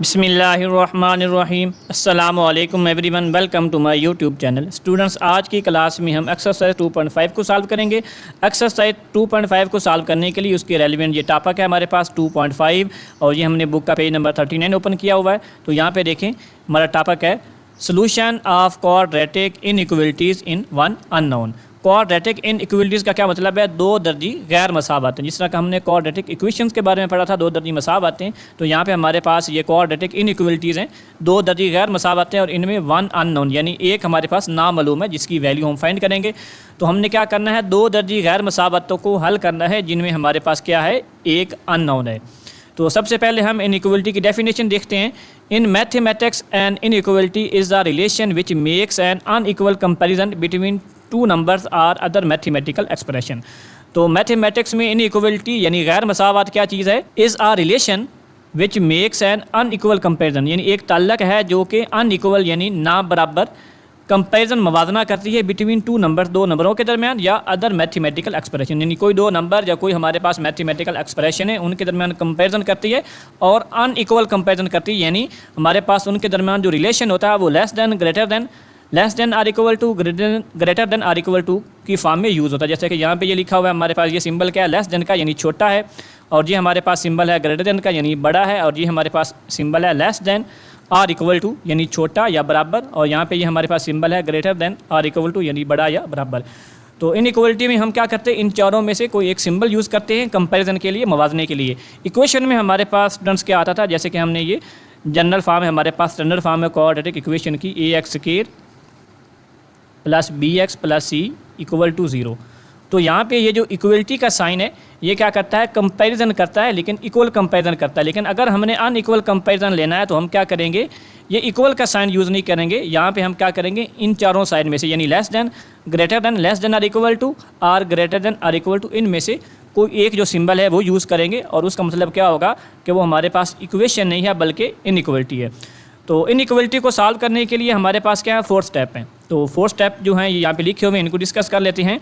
बिस्मिल्लाहिर्रहमानिर्रहीम। अस्सलामु अलैकुम everyone, welcome to my YouTube channel. Students, आज की क्लास में हम एक्सरसाइज 2.5 को सॉल्व करेंगे। एक्सरसाइज 2.5 को सॉल्व करने के लिए उसके रेलिवेंट ये टॉपिक है हमारे पास 2.5 और ये हमने बुक का पेज नंबर 39 ओपन किया हुआ है। तो यहाँ पे देखें, हमारा टॉपिक है solution of quadratic inequalities in one unknown. Quadratic inequalities का क्या मतलब है? दो दर्जी गैर मसावातें। जिस तरह का हमने क्वाड्रेटिक इक्वेशंस के बारे में पढ़ा था, दो दर्जी मसावातें, तो यहाँ पे हमारे पास ये क्वाड्रेटिक इनइक्वालिटीज़ हैं, दो दर्जी गैर मसावातें और इनमें वन अननोन यानी एक हमारे पास नामालूम है जिसकी वैल्यू हम फाइंड करेंगे। तो हमने क्या करना है, दो दर्जी गैर मसावातों को हल करना है जिनमें हमारे पास क्या है, एक अननोन है। तो सबसे पहले हम इनइक्वालिटी की डेफिनेशन देखते हैं। In mathematics an inequality is the relation which makes an unequal comparison between two numbers or other mathematical expression. तो मैथमेटिक्स में इनइक्वालिटी यानी गैर मसावत क्या चीज़ है? Is a relation which makes an unequal comparison, यानी एक ताल्लुक है जो कि अनइक्वल यानी ना बराबर कंपैरिजन मवाजना करती है बिटवीन टू नंबर, दो नंबरों के दरमियान, या अदर मैथमेटिकल एक्सप्रेशन यानी कोई दो नंबर या कोई हमारे पास मैथमेटिकल एक्सप्रेशन है उनके दरमियान कंपैरिजन करती है और अनइक्वल कंपैरिजन करती है, यानी हमारे पास उनके दरमियान जो रिलेशन होता है वो less than, greater than, less than or equal to, greater than or equal to की फॉर्म में यूज़ होता है। जैसे कि यहाँ पे ये लिखा हुआ है हमारे पास, ये सिंबल क्या है, लेस देन का यानी छोटा है, और ये हमारे पास सिंबल है ग्रेटर देन का यानी बड़ा है, और ये हमारे पास सिंबल है less than or equal to यानी छोटा या बराबर, और यहाँ पे ये हमारे पास सिंबल है greater than or equal to यानी बड़ा या बराबर। तो इनइक्वालिटी में हम क्या करते हैं, इन चारों में से कोई एक सिंबल यूज़ करते हैं कंपैरिजन के लिए, मवाजने के लिए। इक्वेशन में हमारे पास स्टूडेंट्स क्या आता था, जैसे कि हमने ये जनरल फॉर्म है हमारे पास, स्टैंडर्ड फॉर्म है क्वाड्रेटिक इक्वेशन की, A x square plus B x plus C equal to 0। तो यहाँ पे ये जो इक्वलिटी का साइन है ये क्या करता है, कंपैरिजन करता है, लेकिन इक्वल कंपैरिजन करता है। लेकिन अगर हमने अनइक्वल कंपैरिजन लेना है तो हम क्या करेंगे, ये इक्वल का साइन यूज़ नहीं करेंगे। यहाँ पे हम क्या करेंगे, इन चारों साइड में से यानी less than, greater than, less than or equal to, or greater than or equal to, इनमें से कोई एक जो सिंबल है वो यूज़ करेंगे, और उसका मतलब क्या होगा कि वो हमारे पास इक्वेशन नहीं है बल्कि इनइक्वालिटी है। तो इनइक्वालिटी को सॉल्व करने के लिए हमारे पास क्या है, 4 स्टेप हैं। तो 4 स्टेप जो हैं ये यहाँ पे लिखे हुए हैं, इनको डिस्कस कर लेते हैं।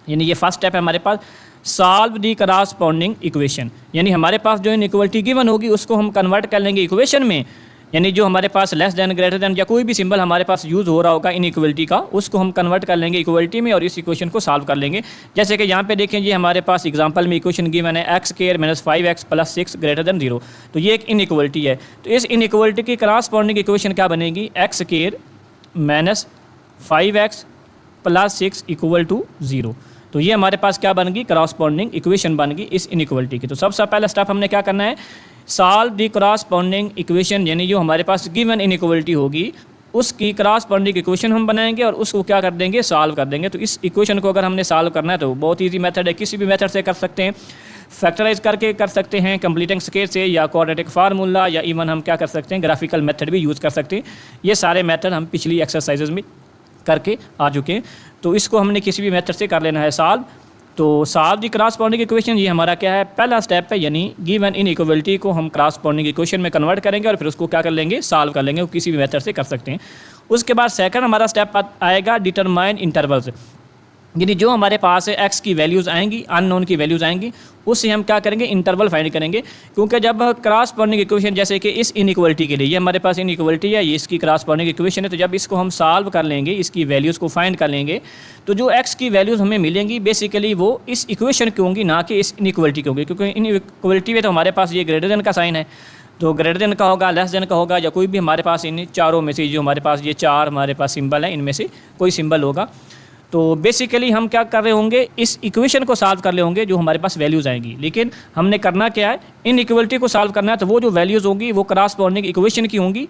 यानी ये फर्स्ट स्टेप है हमारे पास, सॉल्व दी करस्पॉन्डिंग इक्वेशन, यानी हमारे पास जो इनइक्वालिटी गिवन होगी उसको हम कन्वर्ट कर लेंगे इक्वेशन में, यानी जो हमारे पास लेस देन, ग्रेटर देन या कोई भी सिंबल हमारे पास यूज़ हो रहा होगा इनइक्वालिटी का, उसको हम कन्वर्ट कर लेंगे इक्वालिटी में और इस इक्वेशन को सॉल्व कर लेंगे। जैसे कि यहाँ पे देखें, ये हमारे पास एग्जांपल में इक्वेशन गिवन है x square minus 5x plus 6 greater than 0। तो ये एक इनइक्वालिटी है। तो इस इनइक्वालिटी की करस्पॉन्डिंग इक्वेशन क्या बनेगी, x square minus 5x plus 6 equal to 0। तो ये हमारे पास क्या बन गई, करस्पॉन्डिंग इक्वेशन बन गई इस इनइक्वालिटी की। तो सबसे पहला स्टेप हमने क्या करना है, सॉल्व दी करस्पॉन्डिंग इक्वेशन, यानी जो हमारे पास गिवन इनइक्वालिटी होगी उसकी करस्पॉन्डिंग इक्वेशन हम बनाएंगे और उसको क्या कर देंगे, सॉल्व कर देंगे। तो इस इक्वेशन को अगर हमने सॉल्व करना है तो बहुत ईजी मेथड है, किसी भी मेथड से कर सकते हैं, फैक्टराइज करके कर सकते हैं, कंप्लीटिंग स्केयर से, या क्वाड्रेटिक फार्मूला, या इवन हम क्या कर सकते हैं, ग्राफिकल मेथड भी यूज़ कर सकते हैं। ये सारे मेथड हम पिछली एक्सरसाइजेज में करके आ चुके हैं। तो इसको हमने किसी भी मेथड से कर लेना है सॉल्व। तो सॉल्व दी करस्पॉन्डिंग इक्वेशन, ये हमारा क्या है, पहला स्टेप है, यानी गिवन इनइक्वालिटी को हम करस्पॉन्डिंग इक्वेशन में कन्वर्ट करेंगे और फिर उसको क्या कर लेंगे, सॉल्व कर लेंगे। वो किसी भी मेथड से कर सकते हैं। उसके बाद सेकंड हमारा स्टेप आएगा डिटरमाइन इंटरवल्स, यानी जो हमारे पास एक्स की वैल्यूज़ आएंगी, अननोन की वैल्यूज़ आएंगी, उससे हम क्या करेंगे, इंटरवल फाइंड करेंगे। क्योंकि जब करस्पॉन्डिंग इक्वेशन, जैसे कि इस इनइक्वालिटी के लिए ये हमारे पास इनइक्वालिटी है, ये इसकी करस्पॉन्डिंग इक्वेशन है, तो जब इसको हम सॉल्व कर लेंगे, इसकी वैल्यूज़ को फाइंड कर लेंगे, तो जो एक्स की वैल्यूज़ हमें मिलेंगी बेसिकली वो इस इक्वेशन की होंगी, ना कि इस इनइक्वालिटी की होंगी। क्योंकि इनइक्वालिटी में तो हमारे पास ये ग्रेटर देन का साइन है, तो ग्रेटर देन का होगा, लेस देन का होगा, या कोई भी हमारे पास इन चारों में से, जो हमारे पास ये चार हमारे पास सिंबल हैं, इनमें से कोई सिंबल होगा। तो बेसिकली हम क्या कर रहे होंगे, इस इक्वेशन को सॉल्व कर रहे होंगे जो हमारे पास वैल्यूज़ आएंगी। लेकिन हमने करना क्या है, इन इक्वलिटी को सॉल्व करना है, तो वो जो वैल्यूज़ होंगी वो करस्पॉन्डिंग इक्वेशन की होंगी,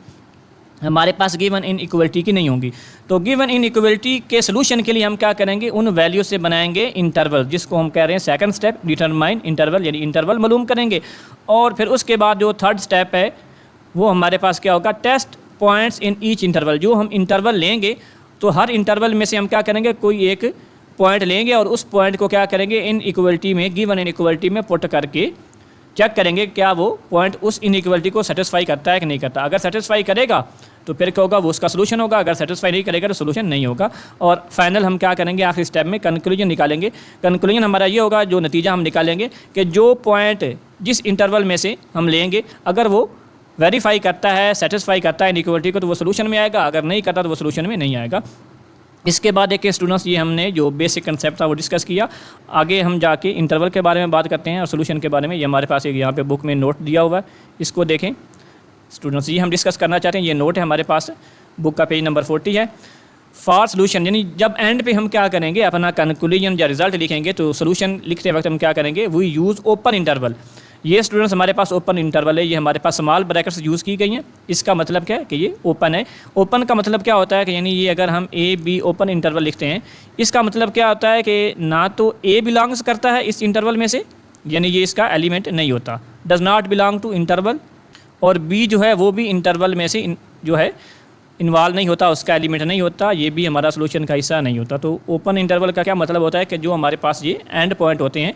हमारे पास गिवन इन इक्वलिटी की नहीं होंगी। तो गिवन इन इक्वलिटी के सोल्यूशन के लिए हम क्या करेंगे, उन वैल्यू से बनाएंगे इंटरवल, जिसको हम कह रहे हैं सेकंड स्टेप, डिटरमाइन इंटरवल, यानी इंटरवल मालूम करेंगे। और फिर उसके बाद जो थर्ड स्टेप है वो हमारे पास क्या होगा, test points in each interval. जो हम इंटरवल लेंगे तो हर इंटरवल में से हम क्या करेंगे, कोई एक पॉइंट लेंगे और उस पॉइंट को क्या करेंगे, इन इक्वलिटी में, गिवन इन इक्वलिटी में पुट करके चेक करेंगे क्या वो पॉइंट उस इनइक्वालिटी को सेटिस्फाई करता है कि नहीं करता। अगर सेटिस्फाई करेगा तो फिर क्या होगा, वो उसका सोल्यूशन होगा, अगर सेटिस्फाई नहीं करेगा तो सोल्यूशन नहीं होगा। और फाइनल हम क्या करेंगे, आखिरी स्टेप में कंक्लूजन निकालेंगे। कंक्लूजन हमारा ये होगा, जो नतीजा हम निकालेंगे कि जो पॉइंट जिस इंटरवल में से हम लेंगे, अगर वो वेरीफाई करता है, सेटिस्फाई करता है इनइक्वालिटी को, तो वो सोल्यूशन में आएगा, अगर नहीं करता तो वो सोल्यूशन में नहीं आएगा। इसके बाद देखिए स्टूडेंट्स, ये हमने जो बेसिक कंसेप्ट था वो डिस्कस किया। आगे हम जाके इंटरवल के बारे में बात करते हैं और सोल्यूशन के बारे में। ये हमारे पास एक यहाँ पे बुक में नोट दिया हुआ है, इसको देखें स्टूडेंट्स, ये हम डिस्कस करना चाहते हैं। ये नोट है हमारे पास, बुक का पेज नंबर 40 है। फॉर सोल्यूशन, यानी जब एंड पे हम क्या करेंगे, अपना कंक्लूजन या रिजल्ट लिखेंगे, तो सोल्यूशन लिखते वक्त हम क्या करेंगे, वी यूज़ ओपन इंटरवल। ये स्टूडेंट्स हमारे पास ओपन इंटरवल है, ये हमारे पास स्मॉल ब्रैकेट्स यूज़ की गई हैं। इसका मतलब क्या है कि ये ओपन है। ओपन का मतलब क्या होता है कि यानी ये अगर हम ए बी ओपन इंटरवल लिखते हैं, इसका मतलब क्या होता है कि ना तो ए बिलोंग्स करता है इस इंटरवल में से, यानी ये इसका एलिमेंट नहीं होता, does not belong to interval, और बी जो है वो भी इंटरवल में से जो है इन्वॉल्व नहीं होता, उसका एलिमेंट नहीं होता, ये भी हमारा सोल्यूशन का हिस्सा नहीं होता। तो ओपन इंटरवल का क्या मतलब होता है कि जो हमारे पास ये एंड पॉइंट होते हैं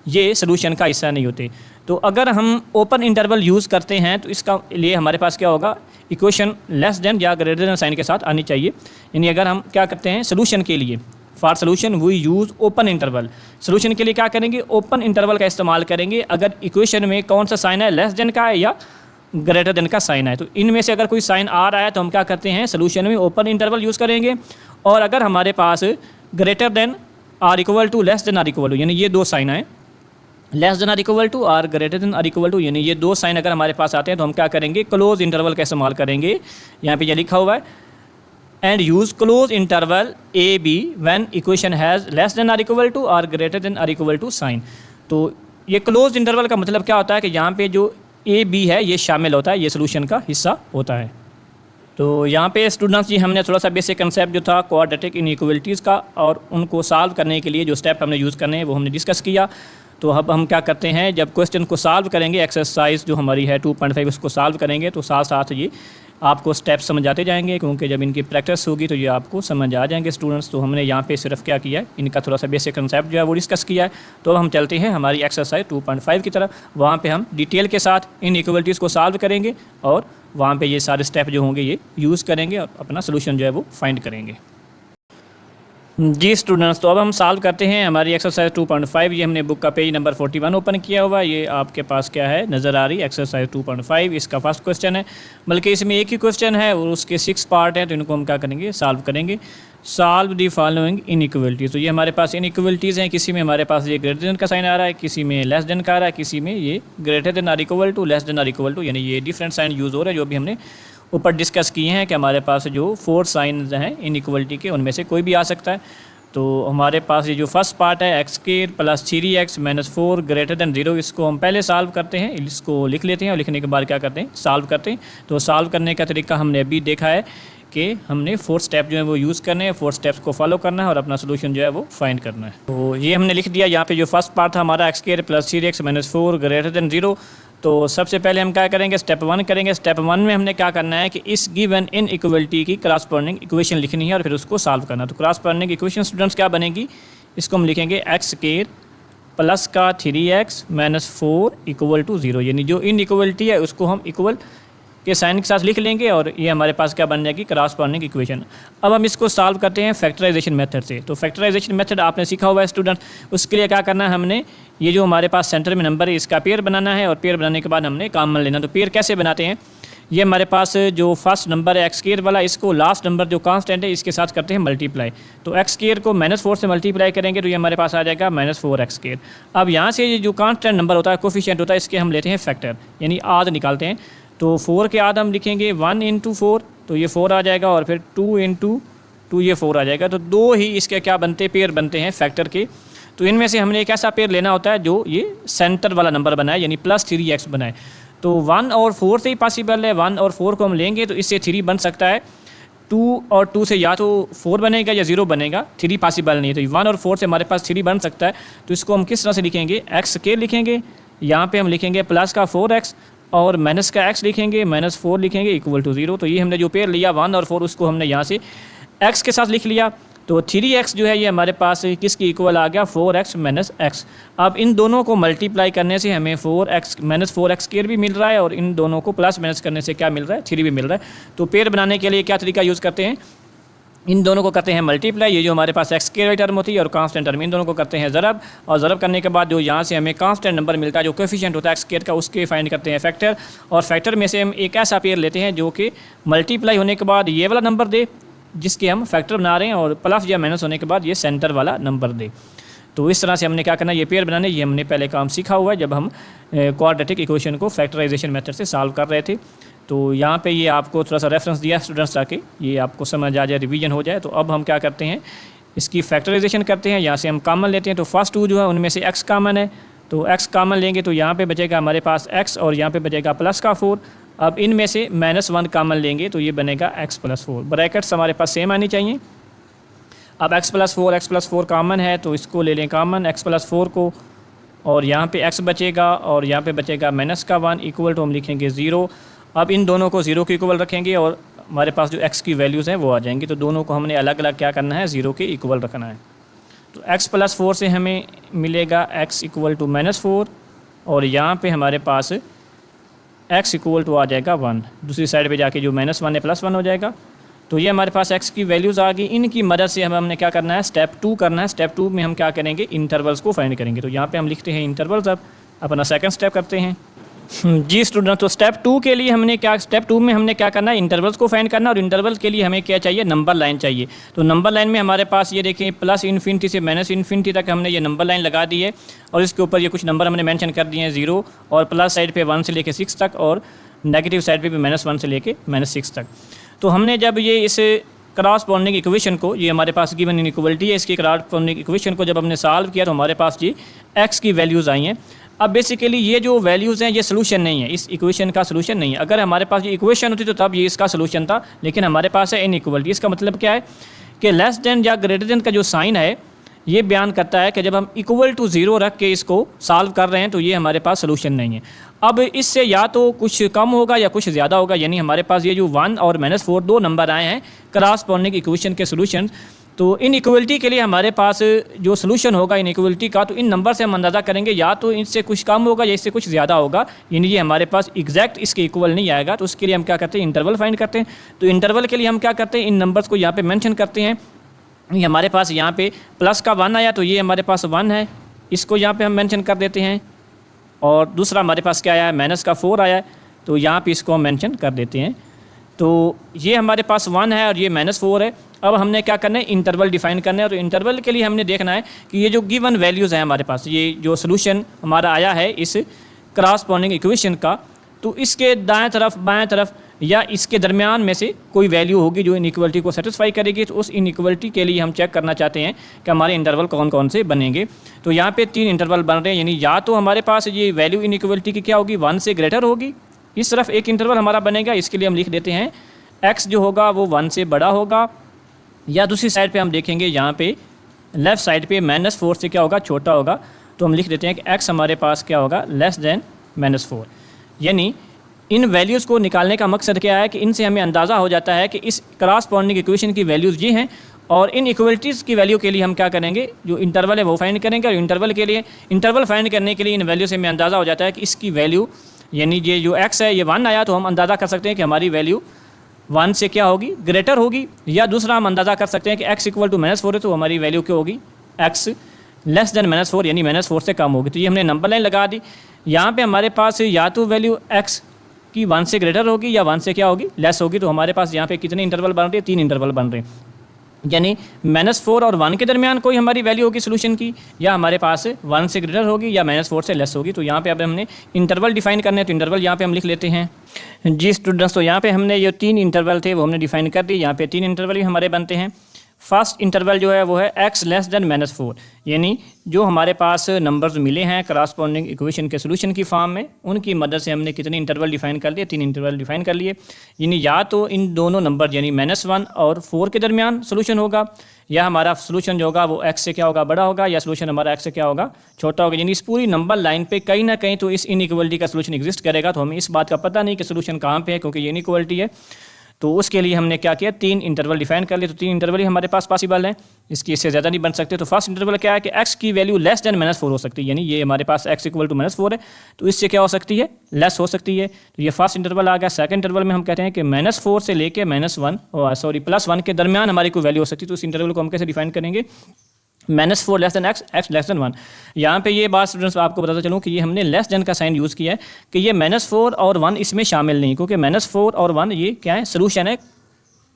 ये सोल्यूशन का हिस्सा नहीं होते। तो अगर हम ओपन इंटरवल यूज़ करते हैं तो इसका लिए हमारे पास क्या होगा, इक्वेशन लेस देन या ग्रेटर देन साइन के साथ आनी चाहिए। यानी अगर हम क्या करते हैं सोल्यूशन के लिए, for solution we use open interval, solution के लिए क्या करेंगे, ओपन इंटरवल का इस्तेमाल करेंगे। अगर इक्वेशन में कौन सा साइन है, लेस देन का है या ग्रेटर देन का साइन है, तो इनमें से अगर कोई साइन आ रहा है तो हम क्या करते हैं, सोल्यूशन में ओपन इंटरवल यूज़ करेंगे। और अगर हमारे पास greater than or equal to less than or equal to, यानी ये दो साइन है, less than or equal to or greater than or equal to, यानी ये दो साइन अगर हमारे पास आते हैं तो हम क्या करेंगे, क्लोज इंटरवल का इस्तेमाल करेंगे। यहाँ पे ये लिखा हुआ है, and use close interval A B when equation has less than or equal to or greater than or equal to sign. तो ये क्लोज इंटरवल का मतलब क्या होता है कि यहाँ पे जो ए बी है ये शामिल होता है, ये सोल्यूशन का हिस्सा होता है। तो यहाँ पे स्टूडेंट्स जी हमने थोड़ा सा बेसिक कंसेप्ट जो था क्वाड्रेटिक इनइक्वालिटीज़ का और उनको सॉल्व करने के लिए जो स्टेप हमने यूज़ करने हैं वो हमने डिस्कस किया। तो अब हम क्या करते हैं, जब क्वेश्चन को सॉल्व करेंगे, एक्सरसाइज जो हमारी है 2.5 उसको सॉल्व करेंगे, तो साथ साथ ये आपको स्टेप समझ आते जाएंगे, क्योंकि जब इनकी प्रैक्टिस होगी तो ये आपको समझ आ जाएंगे स्टूडेंट्स। तो हमने यहाँ पे सिर्फ क्या किया है, इनका थोड़ा सा बेसिक कंसेप्ट जो है वो डिस्कस किया है। तो अब हम चलते हैं हमारी एक्सरसाइज 2.5 की तरफ, वहाँ पे हम डिटेल के साथ इन इक्वलिटीज़ को सॉल्व करेंगे और वहाँ पे ये सारे स्टेप जो होंगे ये यूज़ करेंगे और अपना सोल्यूशन जो है वो फाइंड करेंगे। जी स्टूडेंट्स, तो अब हम सॉल्व करते हैं हमारी एक्सरसाइज 2.5। ये हमने बुक का पेज नंबर 41 ओपन किया हुआ, ये आपके पास क्या है नज़र आ रही एक्सरसाइज 2.5। इसका फर्स्ट क्वेश्चन है, बल्कि इसमें एक ही क्वेश्चन है और उसके 6 पार्ट हैं, तो इनको हम क्या करेंगे, सॉल्व करेंगे। सॉल्व दी फॉलोइंग इनइक्वालिटीज़, तो ये हमारे पास इनइक्वालिटीज़ हैं, किसी में हमारे पास ये ग्रेटर देन का साइन आ रहा है, किसी में लेस देन का आ रहा है, किसी में ये greater than or equal to, less than or equal to, यानी ये डिफरेंट साइन यूज़ हो रहा है जो भी हमने ऊपर डिस्कस किए हैं कि हमारे पास जो 4 साइन हैं इनइक्वालिटी के उनमें से कोई भी आ सकता है। तो हमारे पास ये जो फर्स्ट पार्ट है x square plus 3x minus 4 greater than 0, इसको हम पहले सॉल्व करते हैं, इसको लिख लेते हैं और लिखने के बाद क्या करते हैं, सॉल्व करते हैं। तो सॉल्व करने का तरीका हमने अभी देखा है कि हमने 4 स्टेप जो है वो यूज़ करने हैं, 4 स्टेप्स को फॉलो करना है और अपना सोल्यूशन जो है वो फाइंड करना है। तो ये हमने लिख दिया। यहाँ पे जो फर्स्ट पार्ट था हमारा x square plus 3x minus 4 greater than 0, तो सबसे पहले हम क्या करेंगे, स्टेप 1 करेंगे। स्टेप 1 में हमने क्या करना है कि इस गिवन इनइक्वालिटी की क्रॉसपोर्डिंग इक्वेशन लिखनी है और फिर उसको सॉल्व करना। तो क्रॉसपोर्डिंग इक्वेशन स्टूडेंट्स क्या बनेगी, इसको हम लिखेंगे एक्स स्क्वायर प्लस का 3x माइनस 4 इक्वल टू 0, यानी जो इनइक्वालिटी है उसको हम इक्वल के साइन के साथ लिख लेंगे और ये हमारे पास क्या बन जाएगी, क्रॉसपोर्डिंग इक्वेशन। अब हम इसको सॉल्व करते हैं फैक्टराइजेशन मेथड से। तो फैक्टराइजेशन मेथड आपने सीखा हुआ है स्टूडेंट, उसके लिए क्या करना है, हमने ये जो हमारे पास सेंटर में नंबर है इसका पेयर बनाना है और पेयर बनाने के बाद हमने कॉमन लेना। तो पेयर कैसे बनाते हैं, ये हमारे पास जो फर्स्ट नंबर है एक्स स्क्वायर वाला, इसको लास्ट नंबर जो कांस्टेंट है इसके साथ करते हैं मल्टीप्लाई। तो एक्स स्क्वायर को -4 से मल्टीप्लाई करेंगे तो ये हमारे पास आ जाएगा -4x स्क्वायर। अब यहाँ से ये जो कांस्टेंट नंबर होता है, कोफिशिएंट होता है, इसके हम लेते हैं फैक्टर, यानी आध निकालते हैं। तो 4 के आध हम लिखेंगे 1 × 4, तो ये 4 आ जाएगा और फिर 2 × 2 ये 4 आ जाएगा। तो 2 ही इसके क्या बनते हैं, पेयर बनते हैं फैक्टर के। तो इनमें से हमने एक ऐसा पेयर लेना होता है जो ये सेंटर वाला नंबर बनाए, यानी +3x बनाए। तो 1 और 4 से ही पॉसिबल है, 1 और 4 को हम लेंगे तो इससे 3 बन सकता है। 2 और 2 से या तो 4 बनेगा या 0 बनेगा, 3 पॉसिबल नहीं है। तो 1 और 4 से हमारे पास 3 बन सकता है। तो इसको हम किस तरह से लिखेंगे, एक्स स्क्वायर लिखेंगे, यहाँ पे हम लिखेंगे प्लस का 4x और माइनस का x लिखेंगे, -4 लिखेंगे इक्वल टू 0। तो ये हमने जो पेयर लिया 1 और 4 उसको हमने यहाँ से x के साथ लिख लिया। तो 3x जो है ये हमारे पास किसकी इक्वल आ गया, 4x माइनस x। अब इन दोनों को मल्टीप्लाई करने से हमें 4x -4x स्क्वायर भी मिल रहा है और इन दोनों को प्लस माइनस करने से क्या मिल रहा है, 3 भी मिल रहा है। तो पेयर बनाने के लिए क्या तरीका यूज़ करते हैं, इन दोनों को करते हैं मल्टीप्लाई, ये जो हमारे पास एक्स स्क्वायर वाली टर्म होती है और कांस्टेंट टर्म, इन दोनों को करते हैं ज़रब, और ज़रब करने के बाद जो यहाँ से हमें कांस्टेंट नंबर मिलता है जो कोएफिशिएंट होता है एक्स स्क्वायर का, उसके फाइंड करते हैं फैक्टर, और फैक्टर में से हम एक ऐसा पेयर लेते हैं जो कि मल्टीप्लाई होने के बाद ये वाला नंबर दे जिसके हम फैक्टर बना रहे हैं, और प्लस या माइनस होने के बाद ये सेंटर वाला नंबर दे। तो इस तरह से हमने क्या करना है, ये पेयर बनाने, ये हमने पहले काम सीखा हुआ है जब हम क्वाड्रेटिक इक्वेशन को फैक्टराइजेशन मेथड से सॉल्व कर रहे थे। तो यहाँ पे ये आपको थोड़ा सा रेफरेंस दिया स्टूडेंट्स, ताकि ये आपको समझ आ जाए, रिवीजन हो जाए। तो अब हम क्या करते हैं, इसकी फैक्टराइजेशन करते हैं, यहाँ से हम कॉमन लेते हैं। तो फर्स्ट टू जो है उनमें से x कॉमन है, तो x कॉमन लेंगे तो यहाँ पे बचेगा हमारे पास x और यहाँ पे बचेगा प्लस का 4। अब इनमें से -1 कॉमन लेंगे तो ये बनेगा x + 4। ब्रैकेट्स हमारे पास सेम आनी चाहिए। अब x + 4 कॉमन है तो इसको ले लें कॉमन x + 4 को, और यहाँ पे x बचेगा और यहाँ पे बचेगा -1 इक्वल टू हम लिखेंगे 0। अब इन दोनों को 0 के इक्वल रखेंगे और हमारे पास जो x की वैल्यूज़ हैं वो आ जाएंगी। तो दोनों को हमने अलग अलग क्या करना है, 0 के इक्वल रखना है। तो x + 4 से हमें मिलेगा x = -4, और यहाँ पे हमारे पास x = आ जाएगा 1। दूसरी साइड पे जाके जो -1 है +1 हो जाएगा। तो ये हमारे पास x की वैल्यूज़ आ गई। इनकी मदद से हमने क्या करना है, स्टेप 2 करना है। स्टेप 2 में हम क्या करेंगे, इंटरवल्स को फाइंड करेंगे। तो यहाँ पे हम लिखते हैं इंटरवल्स। अब अपना सेकंड स्टेप करते हैं। जी स्टूडेंट, तो स्टेप 2 के लिए हमने क्या, स्टेप 2 में हमने क्या करना है, इंटरवल्स को फाइंड करना, और इंटरवल के लिए हमें क्या चाहिए, नंबर लाइन चाहिए। तो नंबर लाइन में हमारे पास ये देखें +∞ से -∞ तक हमने ये नंबर लाइन लगा दी है, और इसके ऊपर ये कुछ नंबर हमने मेंशन कर दिए हैं 0, और प्लस साइड पे 1 से लेके 6 तक, और नेगेटिव साइड पे भी -1 से लेके -6 तक। तो हमने जब ये इस क्रॉसपोंडिंग इक्वेशन को, ये हमारे पास गिवन इनइक्वालिटी है, इसकी क्रॉसपोंडिंग इक्वेशन को जब हमने सॉल्व किया तो हमारे पास ये x की वैल्यूज़ आई हैं। अब बेसिकली ये जो वैल्यूज़ हैं ये सोल्यूशन नहीं है, इस इक्वेशन का सोल्यूशन नहीं है। अगर हमारे पास ये इक्वेशन होती तो तब ये इसका सोल्यूशन था, लेकिन हमारे पास है इनइक्वालिटी। इसका मतलब क्या है कि लेस देन या ग्रेटर देन का जो साइन है ये बयान करता है कि जब हम = 0 रख के इसको सॉल्व कर रहे हैं तो ये हमारे पास सोल्यूशन नहीं है। अब इससे या तो कुछ कम होगा या कुछ ज़्यादा होगा, यानी हमारे पास ये जो 1 और -4 दो नंबर आए हैं क्रॉसपोंडिंग इक्वेशन के सोल्यूशन। तो इनइक्वालिटी के लिए हमारे पास जो सोल्यूशन होगा इनइक्वालिटी का, तो इन नंबर से हम अंदाज़ा करेंगे या तो इससे कुछ कम होगा या इससे कुछ ज़्यादा होगा, यानी ये हमारे पास एग्जैक्ट इसके इक्वल नहीं आएगा। तो उसके लिए हम क्या करते हैं, इंटरवल फाइंड करते हैं। तो इंटरवल के लिए हम क्या करते हैं, इन नंबर्स को यहाँ पे मेंशन करते हैं। ये हमारे पास यहाँ पे प्लस का 1 आया तो ये हमारे पास 1 है, इसको यहाँ पे हम मेंशन कर देते हैं। और दूसरा हमारे पास क्या आया है, -4 आया है, तो यहाँ पे इसको हम मेंशन कर देते हैं। तो ये हमारे पास 1 है और ये -4 है। अब हमने क्या करना है, इंटरवल डिफाइन करना है। और इंटरवल के लिए हमने देखना है कि ये जो गिवन वैल्यूज़ हैं हमारे पास, ये जो सोल्यूशन हमारा आया है इस क्रॉसपोंडिंग इक्वेशन का, तो इसके दाएं तरफ बाएं तरफ या इसके दरमियान में से कोई वैल्यू होगी जो इनइक्वालिटी को सेटिस्फाई करेगी। तो उस इनइक्वालिटी के लिए हम चेक करना चाहते हैं कि हमारे इंटरवल कौन कौन से बनेंगे। तो यहाँ पे 3 इंटरवल बन रहे हैं, यानी या तो हमारे पास ये वैल्यू इनइक्वालिटी की क्या होगी, 1 से ग्रेटर होगी। इस तरफ एक इंटरवल हमारा बनेगा, इसके लिए हम लिख देते हैं x जो होगा वो 1 से बड़ा होगा, या दूसरी साइड पे हम देखेंगे यहाँ पे लेफ़्ट साइड पे -4 से क्या होगा, छोटा होगा। तो हम लिख देते हैं कि x हमारे पास क्या होगा, लेस देन -4। यानी इन वैल्यूज़ को निकालने का मकसद क्या है कि इनसे हमें अंदाज़ा हो जाता है कि इस क्रॉसपोंडिंग इक्वेशन की वैल्यूज़ ये हैं, और इन इक्वलिटीज़ की वैल्यू के लिए हम क्या करेंगे, जो इंटरवल है वो फाइंड करेंगे। और इंटरवल के लिए, इंटरवल फाइंड करने के लिए इन वैल्यू से हमें अंदाज़ा हो जाता है कि इसकी वैल्यू, यानी ये जो x है ये 1 आया, तो हम अंदाज़ा कर सकते हैं कि हमारी वैल्यू 1 से क्या होगी, ग्रेटर होगी। या दूसरा हम अंदाज़ा कर सकते हैं कि x = -4 है, तो हमारी वैल्यू क्या होगी, x लेस देन -4, यानी -4 से कम होगी। तो ये हमने नंबर लाइन लगा दी। यहाँ पे हमारे पास या तो वैल्यू x की 1 से ग्रेटर होगी या 1 से क्या होगी, लेस होगी। तो हमारे पास यहाँ पे कितने इंटरवल बन रहे हैं, 3 इंटरवल बन रहे हैं। यानी -4 और 1 के दरमियान कोई हमारी वैल्यू होगी सोल्यूशन की, या हमारे पास 1 से ग्रेटर होगी या -4 से लेस होगी। तो यहाँ पे अब हमने इंटरवल डिफाइन करने हैं, तो इंटरवल यहाँ पे हम लिख लेते हैं। जी स्टूडेंट्स, तो यहाँ पे हमने ये 3 इंटरवल थे वो हमने डिफाइन कर दिए। यहाँ पे 3 इंटरवल भी हमारे बनते हैं। फर्स्ट इंटरवल जो है वो है x लेस देन -4, यानी जो हमारे पास नंबर्स मिले हैं क्रॉसपोंडिंग इक्वेशन के सोल्यूशन की फॉर्म में, उनकी मदद से हमने कितने इंटरवल डिफाइन कर लिए, 3 इंटरवल डिफाइन कर लिए। यानी या तो इन दोनों नंबर यानी -1 और 4 के दरमियान सोल्यूशन होगा, या हमारा सोल्यूशन जो होगा वो x से क्या होगा, बड़ा होगा, या सोल्यूशन हमारा x से क्या होगा, छोटा होगा। यानी इस पूरी नंबर लाइन पे कहीं ना कहीं तो इस इनइक्वालिटी का सोल्यूशन एग्जिस्ट करेगा। तो हमें इस बात का पता नहीं कि सोल्यूशन कहाँ पे है, क्योंकि ये इनइक्वालिटी है। तो उसके लिए हमने क्या किया, 3 इंटरवल डिफाइन कर लिए। तो 3 इंटरवल ही हमारे पास पॉसिबल हैं, इसकी इससे ज़्यादा नहीं बन सकते। तो फर्स्ट इंटरवल क्या है कि x की वैल्यू लेस देन -4 हो सकती है, यानी ये हमारे पास x इक्वल टू -4 है, तो इससे क्या हो सकती है, लेस हो सकती है। तो ये फर्स्ट इंटरवल आ गया। सेकंड इंटरवल में हम कहते हैं कि -4 से लेके +1 के दरमियान हमारी कोई वैल्यू हो सकती है। तो इस इंटरवल को हम कैसे डिफाइन करेंगे, -4 less than x, x less then 1। यहाँ पे ये बात स्टूडेंट्स आपको बताता चलूँ कि ये हमने लेस देन का साइन यूज़ किया है कि ये -4 और 1 इसमें शामिल नहीं, क्योंकि -4 और 1 ये क्या है, सोल्यूशन है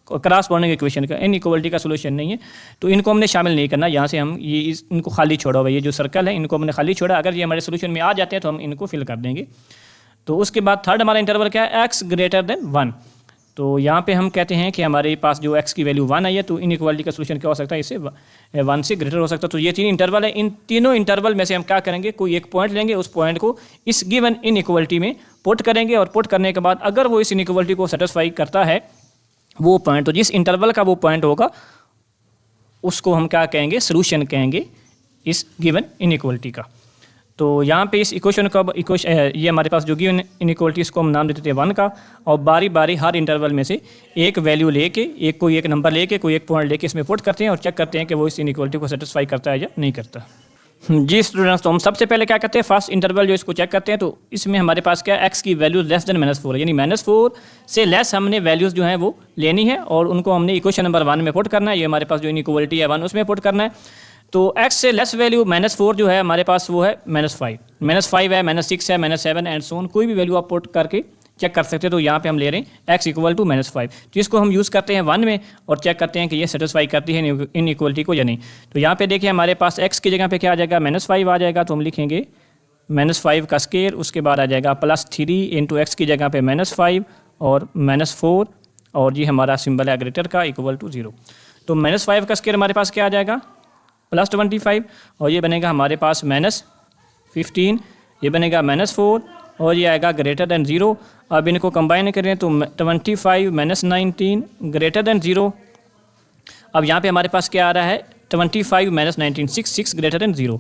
क्रॉसपोर्डिंग इक्वेशन का, इनइक्वालिटी का सोल्यूशन नहीं है। तो इनको हमने शामिल नहीं करना, यहाँ से हम इनको खाली छोड़ा हुआ, ये जो सर्कल है इनको हमने खाली छोड़ा। अगर ये हमारे सोल्यूशन में आ जाते हैं तो हम इनको फिल कर देंगे। तो उसके बाद थर्ड हमारा इंटरवल क्या है, x ग्रेटर देन 1। तो यहाँ पे हम कहते हैं कि हमारे पास जो x की वैल्यू 1 आई है, तो इनइक्वालिटी का सोल्यूशन क्या हो सकता है, इससे 1 से ग्रेटर हो सकता है। तो ये 3 इंटरवल है, इन तीनों इंटरवल में से हम क्या करेंगे, कोई एक पॉइंट लेंगे, उस पॉइंट को इस गिवन इनइक्वालिटी में पुट करेंगे, और पुट करने के बाद अगर वो इस इनइक्वालिटी को सेटिस्फाई करता है वो पॉइंट, तो जिस इंटरवल का वो पॉइंट होगा उसको हम क्या कहेंगे, सॉल्यूशन कहेंगे इस गिवन इनइक्वालिटी का। तो यहाँ पे इस इक्वेशन का ये हमारे पास जो गिवन इनइक्वालिटी, इसको हम नाम देते थे 1 का, और बारी बारी हर इंटरवल में से एक वैल्यू लेके, कोई एक नंबर लेके, कोई एक पॉइंट लेके इसमें पुट करते हैं और चेक करते हैं कि वो इस इनइक्वालिटी को सेटिस्फाई करता है या नहीं करता। जी स्टूडेंट्स, तो हम सबसे पहले क्या करते हैं, फर्स्ट इंटरवल जो इसको चेक करते हैं। तो इसमें हमारे पास क्या है, x की वैल्यू लेस देन -4 है, यानी -4 से लेस हमने वैल्यूज़ जो हैं वो लेनी है और उनको हमने इक्वेशन नंबर 1 में पुट करना है। ये हमारे पास जो इनइक्वालिटी है 1 उसमें पुट करना है। तो x से लेस वैल्यू -4 जो है हमारे पास वो है -5 है, -6 है, -7 एंड सो ऑन, कोई भी वैल्यू आप पुट करके चेक कर सकते हैं। तो यहाँ पे हम ले रहे हैं x इक्वल टू -5, तो इसको हम यूज़ करते हैं 1 में और चेक करते हैं कि ये सेटिस्फाई करती है इनइक्वालिटी को या नहीं। तो यहाँ पे देखिए हमारे पास x की जगह पे क्या आ जाएगा, -5 आ जाएगा, तो हम लिखेंगे -5 का स्क्वायर, उसके बाद आ जाएगा +3 इंटू x की जगह पे -5 और -4, और ये हमारा सिंबल है ग्रेटर का इक्वल टू 0। तो -5 का स्क्वायर हमारे पास क्या आ जाएगा, +25, और ये बनेगा हमारे पास -15, ये बनेगा -4, और ये आएगा ग्रेटर देन 0। अब इनको कंबाइन करें तो 25 -19 ग्रेटर देन 0। अब यहाँ पे हमारे पास क्या आ रहा है, 25 -19 6 ग्रेटर देन 0।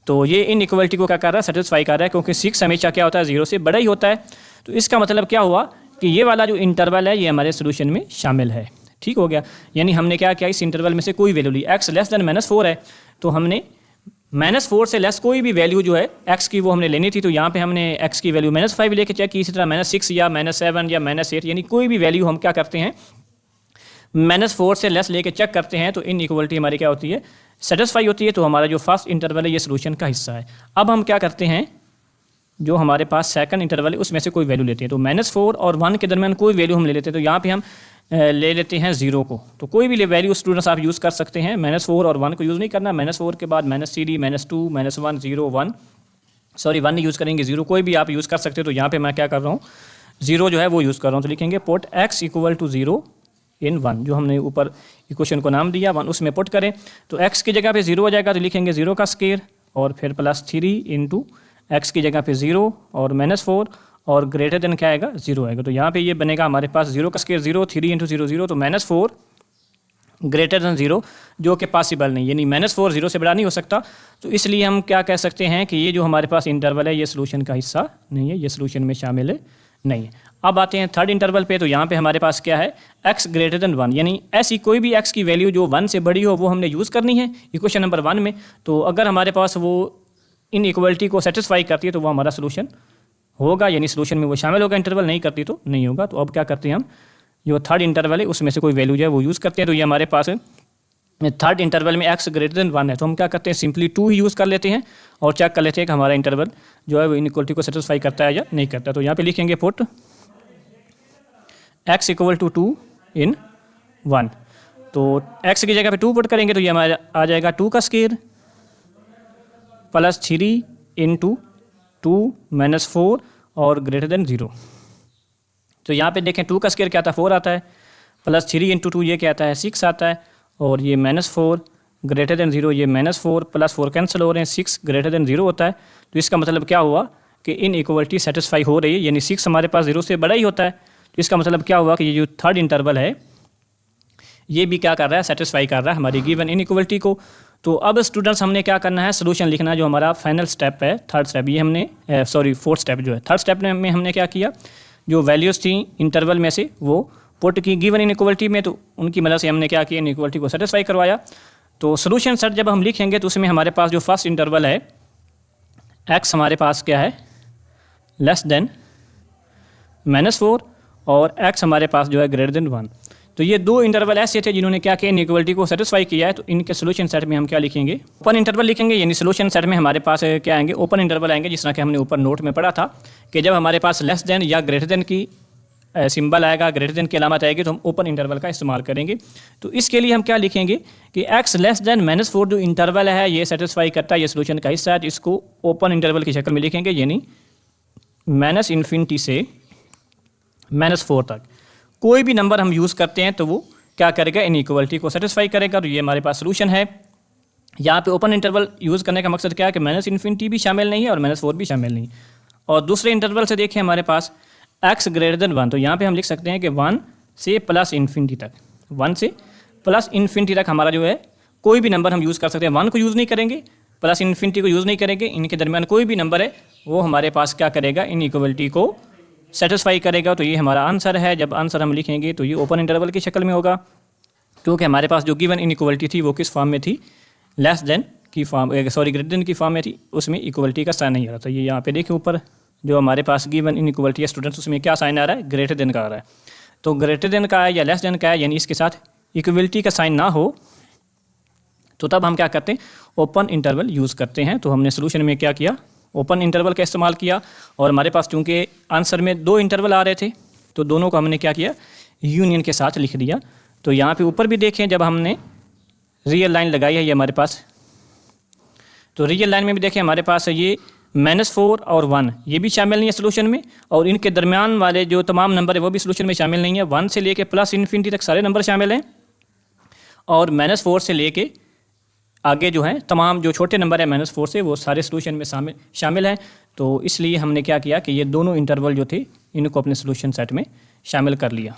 तो ये इनइक्वालिटी को क्या कर रहा है, सेटिस्फाई कर रहा है, क्योंकि 6 हमेशा क्या होता है, 0 से बड़ा ही होता है। तो इसका मतलब क्या हुआ कि ये वाला जो इंटरवल है ये हमारे सोल्यूशन में शामिल है। ठीक हो गया, यानी हमने क्या किया, इस इंटरवल में से कोई वैल्यू ली, x लेस देन -4 है, तो हमने -4 से लेस कोई भी वैल्यू जो है x की वो हमने लेनी थी। तो यहाँ पे हमने x की वैल्यू -5 लेके चेक की, इसी तरह -6 या -7 या -8, यानी कोई भी वैल्यू हम क्या करते हैं, -4 से लेस लेके चेक करते हैं। तो इनइक्वालिटी हमारी क्या होती है, सेटिस्फाई होती है। तो हमारा जो फर्स्ट इंटरवल है ये सोल्यूशन का हिस्सा है। अब हम क्या करते हैं, जो हमारे पास सेकंड इंटरवल है उसमें से कोई वैल्यू लेते हैं। तो -4 और 1 के दरमियान कोई वैल्यू हम ले लेते हैं। तो यहाँ पे हम ले लेते हैं 0 को। तो कोई भी वैल्यू स्टूडेंट्स आप यूज़ कर सकते हैं, -4 और 1 को यूज़ नहीं करना। -4 के बाद -3, -2, -1, 0, 1, सॉरी 1 नहीं यूज़ करेंगे, 0 कोई भी आप यूज़ कर सकते हो। तो यहाँ पे मैं क्या कर रहा हूँ, 0 जो है वो यूज़ कर रहा हूँ। तो लिखेंगे पुट x इक्वल टू 0 इन 1, जो हमने ऊपर इक्वेशन को नाम दिया 1 उसमें पुट करें। तो x की जगह पे 0 हो जाएगा, तो लिखेंगे 0 का स्क्वायर और फिर +3 इंटू x की जगह पे 0 और -4 और ग्रेटर देन क्या आएगा, 0 आएगा। तो यहाँ पे ये बनेगा हमारे पास 0 का स्क्वायर 0, 3 इंटू 0 0, तो -4 ग्रेटर देन 0, जो कि पॉसिबल नहीं, यानी -4 0 से बड़ा नहीं हो सकता। तो इसलिए हम क्या कह सकते हैं कि ये जो हमारे पास इंटरवल है ये सोल्यूशन का हिस्सा नहीं है, ये सोल्यूशन में शामिल नहीं है। अब आते हैं थर्ड इंटरवल पे। तो यहाँ पे हमारे पास क्या है, x ग्रेटर देन 1, यानी ऐसी कोई भी x की वैल्यू जो 1 से बड़ी हो वो हमने यूज़ करनी है इक्वेशन नंबर 1 में। तो अगर हमारे पास वो इनइक्वालिटी को सेटिस्फाई करती है तो वो हमारा सोल्यूशन होगा, यानी सोल्यूशन में वो शामिल होगा। इंटरवल नहीं करती तो नहीं होगा। तो अब क्या करते हैं हम, जो थर्ड इंटरवल है उसमें से कोई वैल्यू जो है वो यूज़ करते हैं। तो ये हमारे पास थर्ड इंटरवल में x ग्रेटर देन 1 है, तो हम क्या करते हैं, सिंपली 2 ही यूज़ कर लेते हैं और चेक कर लेते हैं कि हमारा इंटरवल जो है वो इनइक्वालिटी को सेटिस्फाई करता है या नहीं करता। तो यहाँ पे लिखेंगे पुट x इक्वल टू 2 इन 1। तो x की जगह पे 2 पुट करेंगे तो ये हमारा आ जाएगा 2 का स्क्वायर +3 इंटू 2 -4 और ग्रेटर देन 0। तो यहाँ पे देखें 2 का स्क्वायर क्या आता है, 4 आता है, +3 इंटू 2 ये क्या आता है, 6 आता है, और ये -4 ग्रेटर देन 0, ये -4 +4 कैंसिल हो रहे हैं, 6 ग्रेटर देन 0 होता है। तो इसका मतलब क्या हुआ कि इनइक्वालिटी सेटिस्फाई हो रही है, यानी 6 हमारे पास 0 से बड़ा ही होता है। तो इसका मतलब क्या हुआ कि ये जो थर्ड इंटरवल है ये भी क्या कर रहा है, सेटिस्फाई कर रहा है हमारी गिवन इनइक्वालिटी को। तो अब स्टूडेंट्स हमने क्या करना है, सोल्यूशन लिखना है, जो हमारा फाइनल स्टेप है, थर्ड स्टेप, ये हमने फोर्थ स्टेप जो है, थर्ड स्टेप में हमने क्या किया, जो वैल्यूज़ थी इंटरवल में से वो पुट की गिवन इनइक्वालिटी में, तो उनकी मदद से हमने क्या किया, इनइक्वालिटी को सेटिस्फाई करवाया। तो सोल्यूशन सेट जब हम लिखेंगे तो उसमें हमारे पास जो फर्स्ट इंटरवल है x हमारे पास क्या है, लेस देन -4 और x हमारे पास जो है ग्रेटर देन 1। तो ये दो इंटरवल ऐसे थे जिन्होंने क्या किया, इनइक्वालिटी को सेटिस्फाई किया है। तो इनके सोल्यूशन सेट में हम क्या लिखेंगे, ओपन इंटरवल लिखेंगे। यानी सोल्यूशन सेट में हमारे पास क्या आएंगे, ओपन इंटरवल आएंगे, जिस तरह कि हमने ऊपर नोट में पढ़ा था कि जब हमारे पास लेस देन या ग्रेटर देन की सिंबल आएगा, ग्रेटर देन की अलामत आएगी, तो हम ओपन इंटरवल का इस्तेमाल करेंगे। तो इसके लिए हम क्या लिखेंगे कि x लेस देन -4 जो इंटरवल है ये सेटिस्फाई करता है, ये सोल्यूशन का हिस्सा है। इसको ओपन इंटरवल की शक्ल में लिखेंगे, यानी -∞ से -4 तक कोई भी नंबर हम यूज़ करते हैं तो वो क्या करेगा, इनइक्वालिटी को सेटिस्फाई करेगा। तो ये हमारे पास सोल्यूशन है। यहाँ पे ओपन इंटरवल यूज़ करने का मकसद क्या है कि -∞ भी शामिल नहीं है और -4 भी शामिल नहीं। और दूसरे इंटरवल से देखें हमारे पास x ग्रेटर देन 1, तो यहाँ पे हम लिख सकते हैं कि 1 से +∞ तक, 1 से +∞ तक हमारा जो है कोई भी नंबर हम यूज़ कर सकते हैं। 1 को यूज़ नहीं करेंगे, +∞ को यूज़ नहीं करेंगे, इनके दरमियान कोई भी नंबर है वो हमारे पास क्या करेगा, इनइक्वालिटी को सेटिस्फाई करेगा। तो ये हमारा आंसर है। जब आंसर हम लिखेंगे तो ये ओपन इंटरवल की शक्ल में होगा, क्योंकि हमारे पास जो गिवन इनइक्वालिटी थी वो किस फॉर्म में थी, लेस देन की फॉर्म, ग्रेटर देन की फॉर्म में थी, उसमें इक्वालिटी का साइन नहीं आ रहा था। ये यहाँ पे देखिए ऊपर जो हमारे पास गिवन इनइक्वालिटी है स्टूडेंट्स, उसमें क्या साइन आ रहा है, ग्रेटर देन का आ रहा है। तो ग्रेटर देन का है या लेस देन का है, यानी इसके साथ इक्वलिटी का साइन ना हो, तो तब हम क्या करते हैं, ओपन इंटरवल यूज़ करते हैं। तो हमने सोल्यूशन में क्या किया, ओपन इंटरवल का इस्तेमाल किया। और हमारे पास चूँकि आंसर में 2 इंटरवल आ रहे थे, तो दोनों को हमने क्या किया, यूनियन के साथ लिख दिया। तो यहाँ पे ऊपर भी देखें, जब हमने रियल लाइन लगाई है ये हमारे पास, तो रियल लाइन में भी देखें हमारे पास ये -4 और 1 ये भी शामिल नहीं है सोल्यूशन में, और इनके दरमियान वाले जो तमाम नंबर है वो भी सोल्यूशन में शामिल नहीं है। 1 से लेके +∞ तक सारे नंबर शामिल हैं, और -4 से लेके आगे जो है तमाम जो छोटे नंबर है -4 से, वो सारे सोल्यूशन में शामिल हैं। तो इसलिए हमने क्या किया कि ये दोनों इंटरवल जो थे इनको अपने सोल्यूशन सेट में शामिल कर लिया।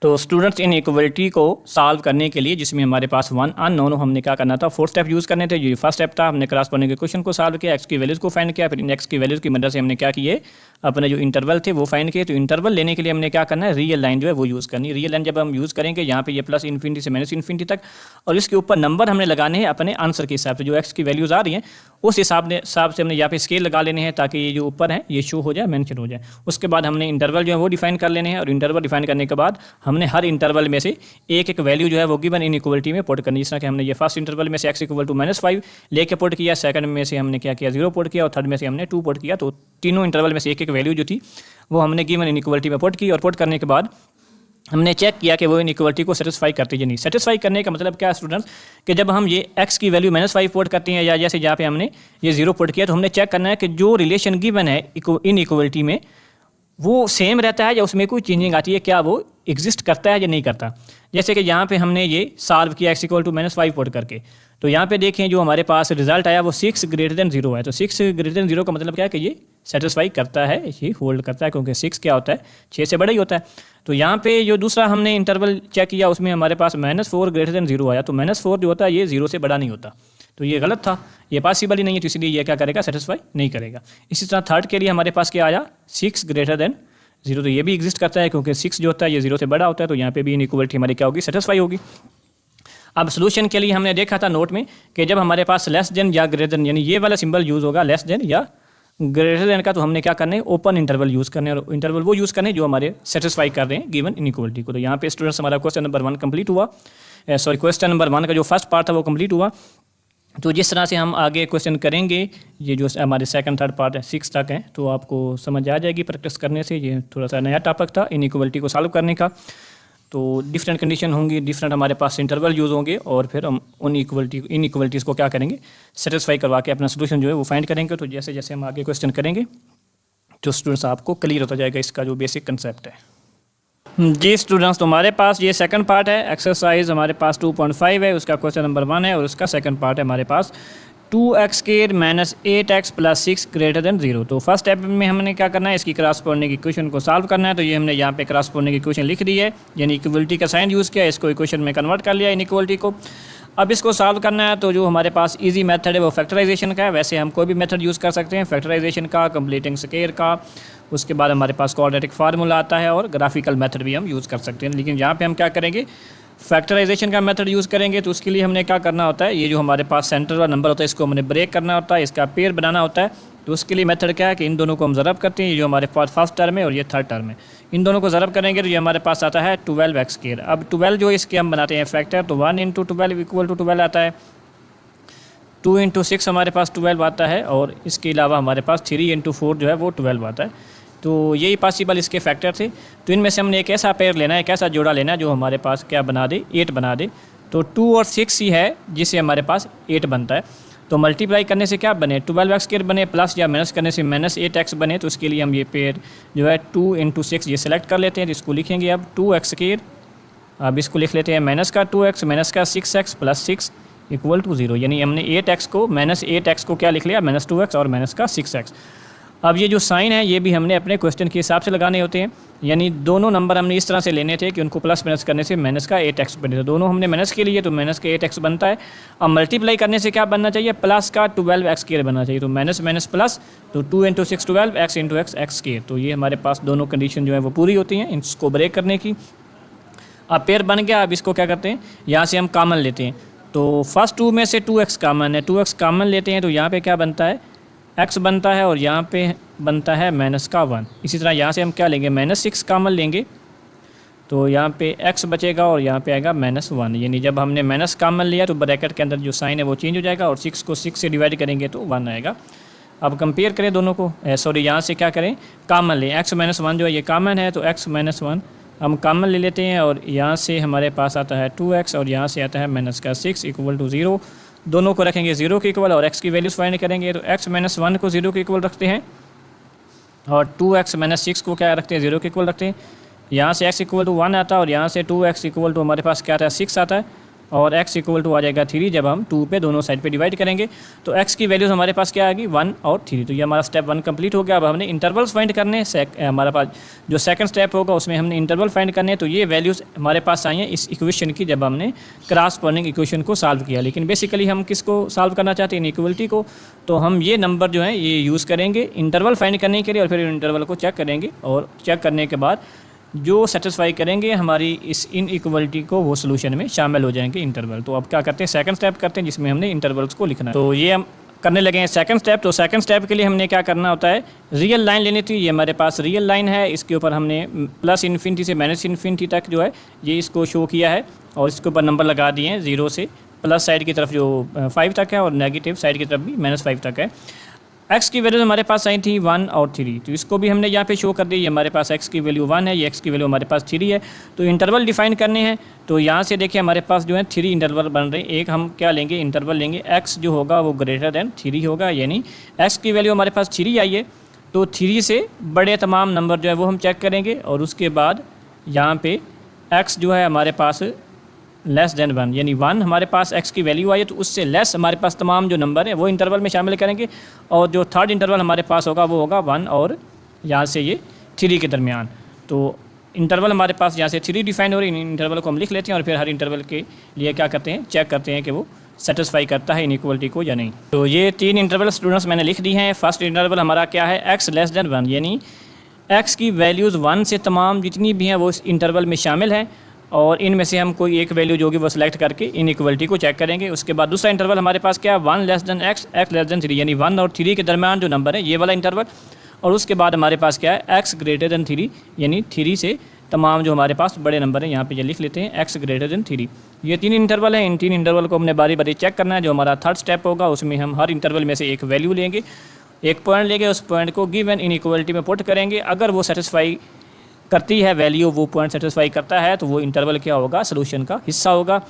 तो स्टूडेंट्स, इन इक्वलिटी को सॉल्व करने के लिए जिसमें हमारे पास 1 अननोन, हमने क्या करना था, 4 स्टेप यूज़ करने थे। ये फर्स्ट स्टेप था, हमने क्रॉसपोंडिंग के क्वेश्चन को सॉल्व किया, एक्स की वैल्यूज़ को फाइंड किया, फिर इन एक्स की वैल्यूज़ की मदद से हमने क्या किए, अपने जो इंटरवल थे वो फाइंड किए। तो इंटरवल लेने के लिए हमने क्या करना है, रियल लाइन जो है वो यूज़ करनी है। रियल लाइन जब हम यूज़ करेंगे, यहाँ पे ये +∞ से -∞ तक, और इसके ऊपर नंबर हमने लगाने हैं अपने आंसर के हिसाब से, जो एक्स की वैल्यूज़ आ रही हैं उस हिसाब से हमने यहाँ पे स्केल लगा लेने हैं, ताकि ये जो ऊपर है ये शो हो जाए, मेंशन हो जाए। उसके बाद हमने इंटरवल जो है वो डिफाइन कर लेने हैं, और इंटरवल डिफाइन करने के बाद हमने हर इंटरवल में से एक एक वैल्यू जो है वो गिवन इनइक्वालिटी में पुट करनी है। जिस तरह कि हमने ये फर्स्ट इंटरवल में से x = -5 लेके पुट किया, सेकंड में से हमने क्या किया, 0 पुट किया, और थर्ड में से हमने 2 पुट किया। तो तीनों इंटरवल में से एक एक वैल्यू जो थी वो हमने गिवन इनइक्वालिटी में पुट की, और पुट करने के बाद हमने चेक किया कि वो इनइक्वालिटी को सेटिस्फाई करती है नहीं। सेटिस्फाई करने का मतलब क्या है स्टूडेंट्स, कि जब हम ये x की वैल्यू -5 पुट करते हैं, या जैसे यहाँ पे हमने ये 0 पुट किया, तो हमने चेक करना है कि जो रिलेशन गिवन है इनइक्वालिटी में वो सेम रहता है या उसमें कोई चेंजिंग आती है, क्या वो एग्जिस्ट करता है या नहीं करता। जैसे कि यहाँ पे हमने ये सॉल्व किया x = -5 पुट करके, तो यहाँ पे देखें जो हमारे पास रिजल्ट आया वो 6 > 0 है। तो 6 > 0 का मतलब क्या है कि ये सेटिस्फाई करता है, ये होल्ड करता है, क्योंकि 6 क्या होता है, 6 से बड़ा ही होता है। तो यहाँ पे जो दूसरा हमने इंटरवल चेक किया उसमें हमारे पास -4 > 0 आया। तो -4 जो होता है ये 0 से बड़ा नहीं होता, तो ये गलत था, ये पॉसिबल ही नहीं है, तो इसलिए ये क्या करेगा, सेटिस्फाई नहीं करेगा। इसी तरह थर्ड के लिए हमारे पास क्या आया, 6 > 0, तो ये भी एग्जिस्ट करता है, क्योंकि 6 जो होता है ये 0 से बड़ा होता है। तो यहाँ पे भी इनइक्वालिटी हमारी क्या होगी, सेटिस्फाई होगी। अब सोल्यूशन के लिए हमने देखा था नोट में कि जब हमारे पास लेस देन या ग्रेटर देन, यानी ये वाला सिंबल यूज़ होगा लेस देन या ग्रेटर देन का, तो हमने क्या करना है, ओपन इंटरवल यूज़ करने, और इंटरवल वो यूज़ करने जो हमारे सेटिस्फाई कर रहे हैं गिवन इनइक्वालिटी को। तो यहाँ पे स्टूडेंट्स हमारा क्वेश्चन नंबर 1 कंप्लीट हुआ, क्वेश्चन नंबर 1 का जो फर्स्ट पार्ट था वो कंप्लीट हुआ। तो जिस तरह से हम आगे क्वेश्चन करेंगे, ये जो हमारे सेकंड थर्ड पार्ट है 6 तक है, तो आपको समझ आ जाएगी प्रैक्टिस करने से। ये थोड़ा सा नया टॉपिक था इनइक्वालिटी को सॉल्व करने का। तो डिफरेंट कंडीशन होंगी, डिफरेंट हमारे पास इंटरवल यूज़ होंगे, और फिर हम उन इनइक्वालिटीज़ को क्या करेंगे, सेटिस्फाई करवा के अपना सोल्यूशन जो है वो फाइंड करेंगे। तो जैसे जैसे हम आगे क्वेश्चन करेंगे तो स्टूडेंट्स आपको क्लियर होता जाएगा इसका जो बेसिक कंसेप्ट है। जी स्टूडेंट्स, तो हमारे पास ये सेकंड पार्ट है, एक्सरसाइज हमारे पास 2.5 है, उसका क्वेश्चन नंबर 1 है, और उसका सेकंड पार्ट है हमारे पास 2x² - 8x + 6 > 0। तो फर्स्ट स्टेप में हमने क्या करना है, इसकी क्रॉसपोंडिंग इक्वेशन को सॉल्व करना है। तो ये हमने यहाँ पे क्रॉसपोंडिंग इक्वेशन लिख दी है, यानी इक्वलिटी का साइन यूज़ किया, इसको इक्वेशन में कन्वर्ट कर लिया इनइक्वालिटी को। अब इसको सॉल्व करना है, तो जो हमारे पास इजी मेथड है वो फैक्टराइजेशन का है। वैसे हम कोई भी मेथड यूज़ कर सकते हैं, फैक्टराइजेशन का, कंप्लीटिंग स्क्वायर का, उसके बाद हमारे पास क्वाड्रेटिक फार्मूला आता है और ग्राफिकल मेथड भी हम यूज़ कर सकते हैं। लेकिन यहाँ पे हम क्या करेंगे, फैक्टराइजेशन का मेथड यूज़ करेंगे। तो उसके लिए हमने क्या करना होता है, ये जो हमारे पास सेंटर वाला नंबर होता है इसको हमने ब्रेक करना होता है, इसका पेयर बनाना होता है। तो उसके लिए मेथड क्या है कि इन दोनों को हम ज़रब करते हैं, ये जो हमारे पास फर्स्ट टर्म है और ये थर्ड टर्म है, इन दोनों को ज़रब करेंगे तो ये हमारे पास आता है 12x²। अब 12 जो इसके हम बनाते हैं फैक्टर, तो 1 × 12 इक्वल टू 12 आता है, 2 × 6 हमारे पास 12 आता है, और इसके अलावा हमारे पास 3 × 4 जो है वो 12 आता है। तो यही पॉसिबल इसके फैक्टर थे। तो इनमें से हमने एक ऐसा पेयर लेना है, एक ऐसा जोड़ा लेना है जो हमारे पास क्या बना दे, 8 बना दे। तो 2 और 6 ही है जिससे हमारे पास 8 बनता है। तो मल्टीप्लाई करने से क्या बने, 12x² बने, प्लस या माइनस करने से -8x बने। तो उसके लिए हम ये पेयर जो है 2 × 6 ये सेलेक्ट कर लेते हैं। तो इसको लिखेंगे अब 2x², अब इसको लिख लेते हैं माइनस का 2x माइनस का 6x प्लस 6 इक्वल टू 0। यानी हमने 8x को -8x को क्या लिख लिया, -2x और माइनस का 6x। अब ये जो साइन है ये भी हमने अपने क्वेश्चन के हिसाब से लगाने होते हैं। यानी दोनों नंबर हमने इस तरह से लेने थे कि उनको प्लस माइनस करने से माइनस का 8x बने। तो दोनों हमने माइनस के लिए, तो माइनस का 8x बनता है। अब मल्टीप्लाई करने से क्या बनना चाहिए, प्लस का 12x² बनना चाहिए। तो माइनस माइनस प्लस, तो 2 × 6 12, x × x x²। तो ये हमारे पास दोनों कंडीशन जो है वो पूरी होती हैं इसको ब्रेक करने की। अब पेयर बन गया। अब इसको क्या करते हैं, यहाँ से हम कॉमन लेते हैं। तो फर्स्ट 2 में से 2x कॉमन है, 2x कॉमन लेते हैं। तो यहाँ पे क्या बनता है, x बनता है, और यहाँ पे बनता है -1। इसी तरह यहाँ से हम क्या लेंगे, -6 कॉमन लेंगे। तो यहाँ पे x बचेगा और यहाँ पे आएगा -1। यानी जब हमने माइनस कॉमन लिया तो ब्रैकेट के अंदर जो साइन है वो चेंज हो जाएगा, और 6 को 6 से डिवाइड करेंगे तो 1 आएगा। अब कंपेयर करें दोनों को, सॉरी यहाँ से क्या करें, कॉमन लें। x -1 जो है ये कॉमन है, तो x -1 हम कॉमन ले लेते हैं, और यहाँ से हमारे पास आता है 2x और यहाँ से आता है -6 इक्वल टू 0। दोनों को रखेंगे 0 के इक्वल, और x की वैल्यूज़ फाइंड करेंगे। तो x -1 को 0 के इक्वल रखते हैं, और 2x -6 को क्या रखते हैं, 0 के इक्वल रखते हैं। यहाँ से x इक्वल टू 1 आता है, और यहाँ से 2x इक्वल टू हमारे पास क्या आता है, 6 आता है, और x इक्वल टू आ जाएगा 3 जब हम 2 पे दोनों साइड पे डिवाइड करेंगे। तो x की वैल्यूज़ हमारे पास क्या आएगी, 1 और 3। तो ये हमारा स्टेप 1 कंप्लीट हो गया। अब हमने इंटरवल्स फाइंड करने, हमारे पास जो सेकंड स्टेप होगा उसमें हमने इंटरवल फाइंड करने। तो ये वैल्यूज़ हमारे पास आई हैं इस इक्वेशन की जब हमने क्रॉसपोर्डिंग इक्वेशन को सॉल्व किया। लेकिन बेसिकली हम किसको सॉल्व करना चाहते हैं, इनइक्वलिटी को। तो हम ये नंबर जो है ये यूज़ करेंगे इंटरवल फाइंड करने के लिए, और फिर इंटरवल को चेक करेंगे, और चेक करने के बाद जो सेटिस्फाई करेंगे हमारी इस इनइक्वलिटी को, वो सोल्यूशन में शामिल हो जाएंगे इंटरवल। तो अब क्या करते हैं, सेकंड स्टेप करते हैं जिसमें हमने इंटरवल्स को लिखना है। तो ये हम करने लगे हैं सेकंड स्टेप। तो सेकंड स्टेप के लिए हमने क्या करना होता है, रियल लाइन लेनी थी। ये हमारे पास रियल लाइन है, इसके ऊपर हमने +∞ से -∞ तक जो है ये इसको शो किया है, और इसके ऊपर नंबर लगा दिए हैं 0 से प्लस साइड की तरफ जो 5 तक है, और नेगेटिव साइड की तरफ भी -5 तक है। x की वैल्यू हमारे पास आई थी 1 और 3, तो इसको भी हमने यहाँ पे शो कर दी। ये हमारे पास x की वैल्यू 1 है, ये x की वैल्यू हमारे पास 3 है। तो इंटरवल डिफाइन करने हैं, तो यहाँ से देखिए हमारे पास जो है 3 इंटरवल बन रहे हैं। एक हम क्या लेंगे, इंटरवल लेंगे, x जो होगा वो ग्रेटर देन 3 होगा। यानी x की वैल्यू हमारे पास 3 आई है, तो 3 से बड़े तमाम नंबर जो है वो हम चेक करेंगे, और उसके बाद यहाँ पे x जो है हमारे पास <1, यानी 1 हमारे पास x की वैल्यू आई है, तो उससे लेस हमारे पास तमाम जो नंबर है वो इंटरवल में शामिल करेंगे। और जो थर्ड इंटरवल हमारे पास होगा वो होगा 1 और यहाँ से ये 3 के दरमियान। तो इंटरवल हमारे पास यहाँ से 3 डिफाइन हो रही है। इन इंटरवल को हम लिख लेते हैं, और फिर हर इंटरवल के लिए क्या करते हैं, चेक करते हैं कि वो सेटिस्फाई करता है इनइक्वलिटी को या नहीं। तो ये 3 इंटरवल स्टूडेंट्स मैंने लिख दी हैं। फर्स्ट इंटरवल हमारा क्या है, x<1, यानी x की वैल्यूज़ 1 से तमाम जितनी भी हैं वो इस इंटरवल में शामिल हैं, और इनमें से हम कोई एक वैल्यू जो होगी वो सिलेक्ट करके इनइक्वलिटी को चेक करेंगे। उसके बाद दूसरा इंटरवल हमारे पास क्या है, 1 x, x 3, यानी 1 और 3 के दरमियान जो नंबर है ये वाला इंटरवल। और उसके बाद हमारे पास क्या है, x 3, यानी 3 से तमाम जो हमारे पास बड़े नंबर हैं, यहाँ पे ये लिख लेते हैं x 3। ये 3 इंटरवल हैं। इन 3 इंटरवल को हमने बारी बारी चेक करना है। जो हमारा थर्ड स्टेप होगा उसमें हम हर इंटरवल में से एक वैल्यू लेंगे, एक पॉइंट लेंगे, उस पॉइंट को गिवन इनइक्वलिटी में पुट करेंगे। अगर वो सेटिस्फाई करती है वैल्यू, वो पॉइंट सेटिस्फाई करता है, तो वो इंटरवल क्या होगा, सोल्यूशन का हिस्सा होगा।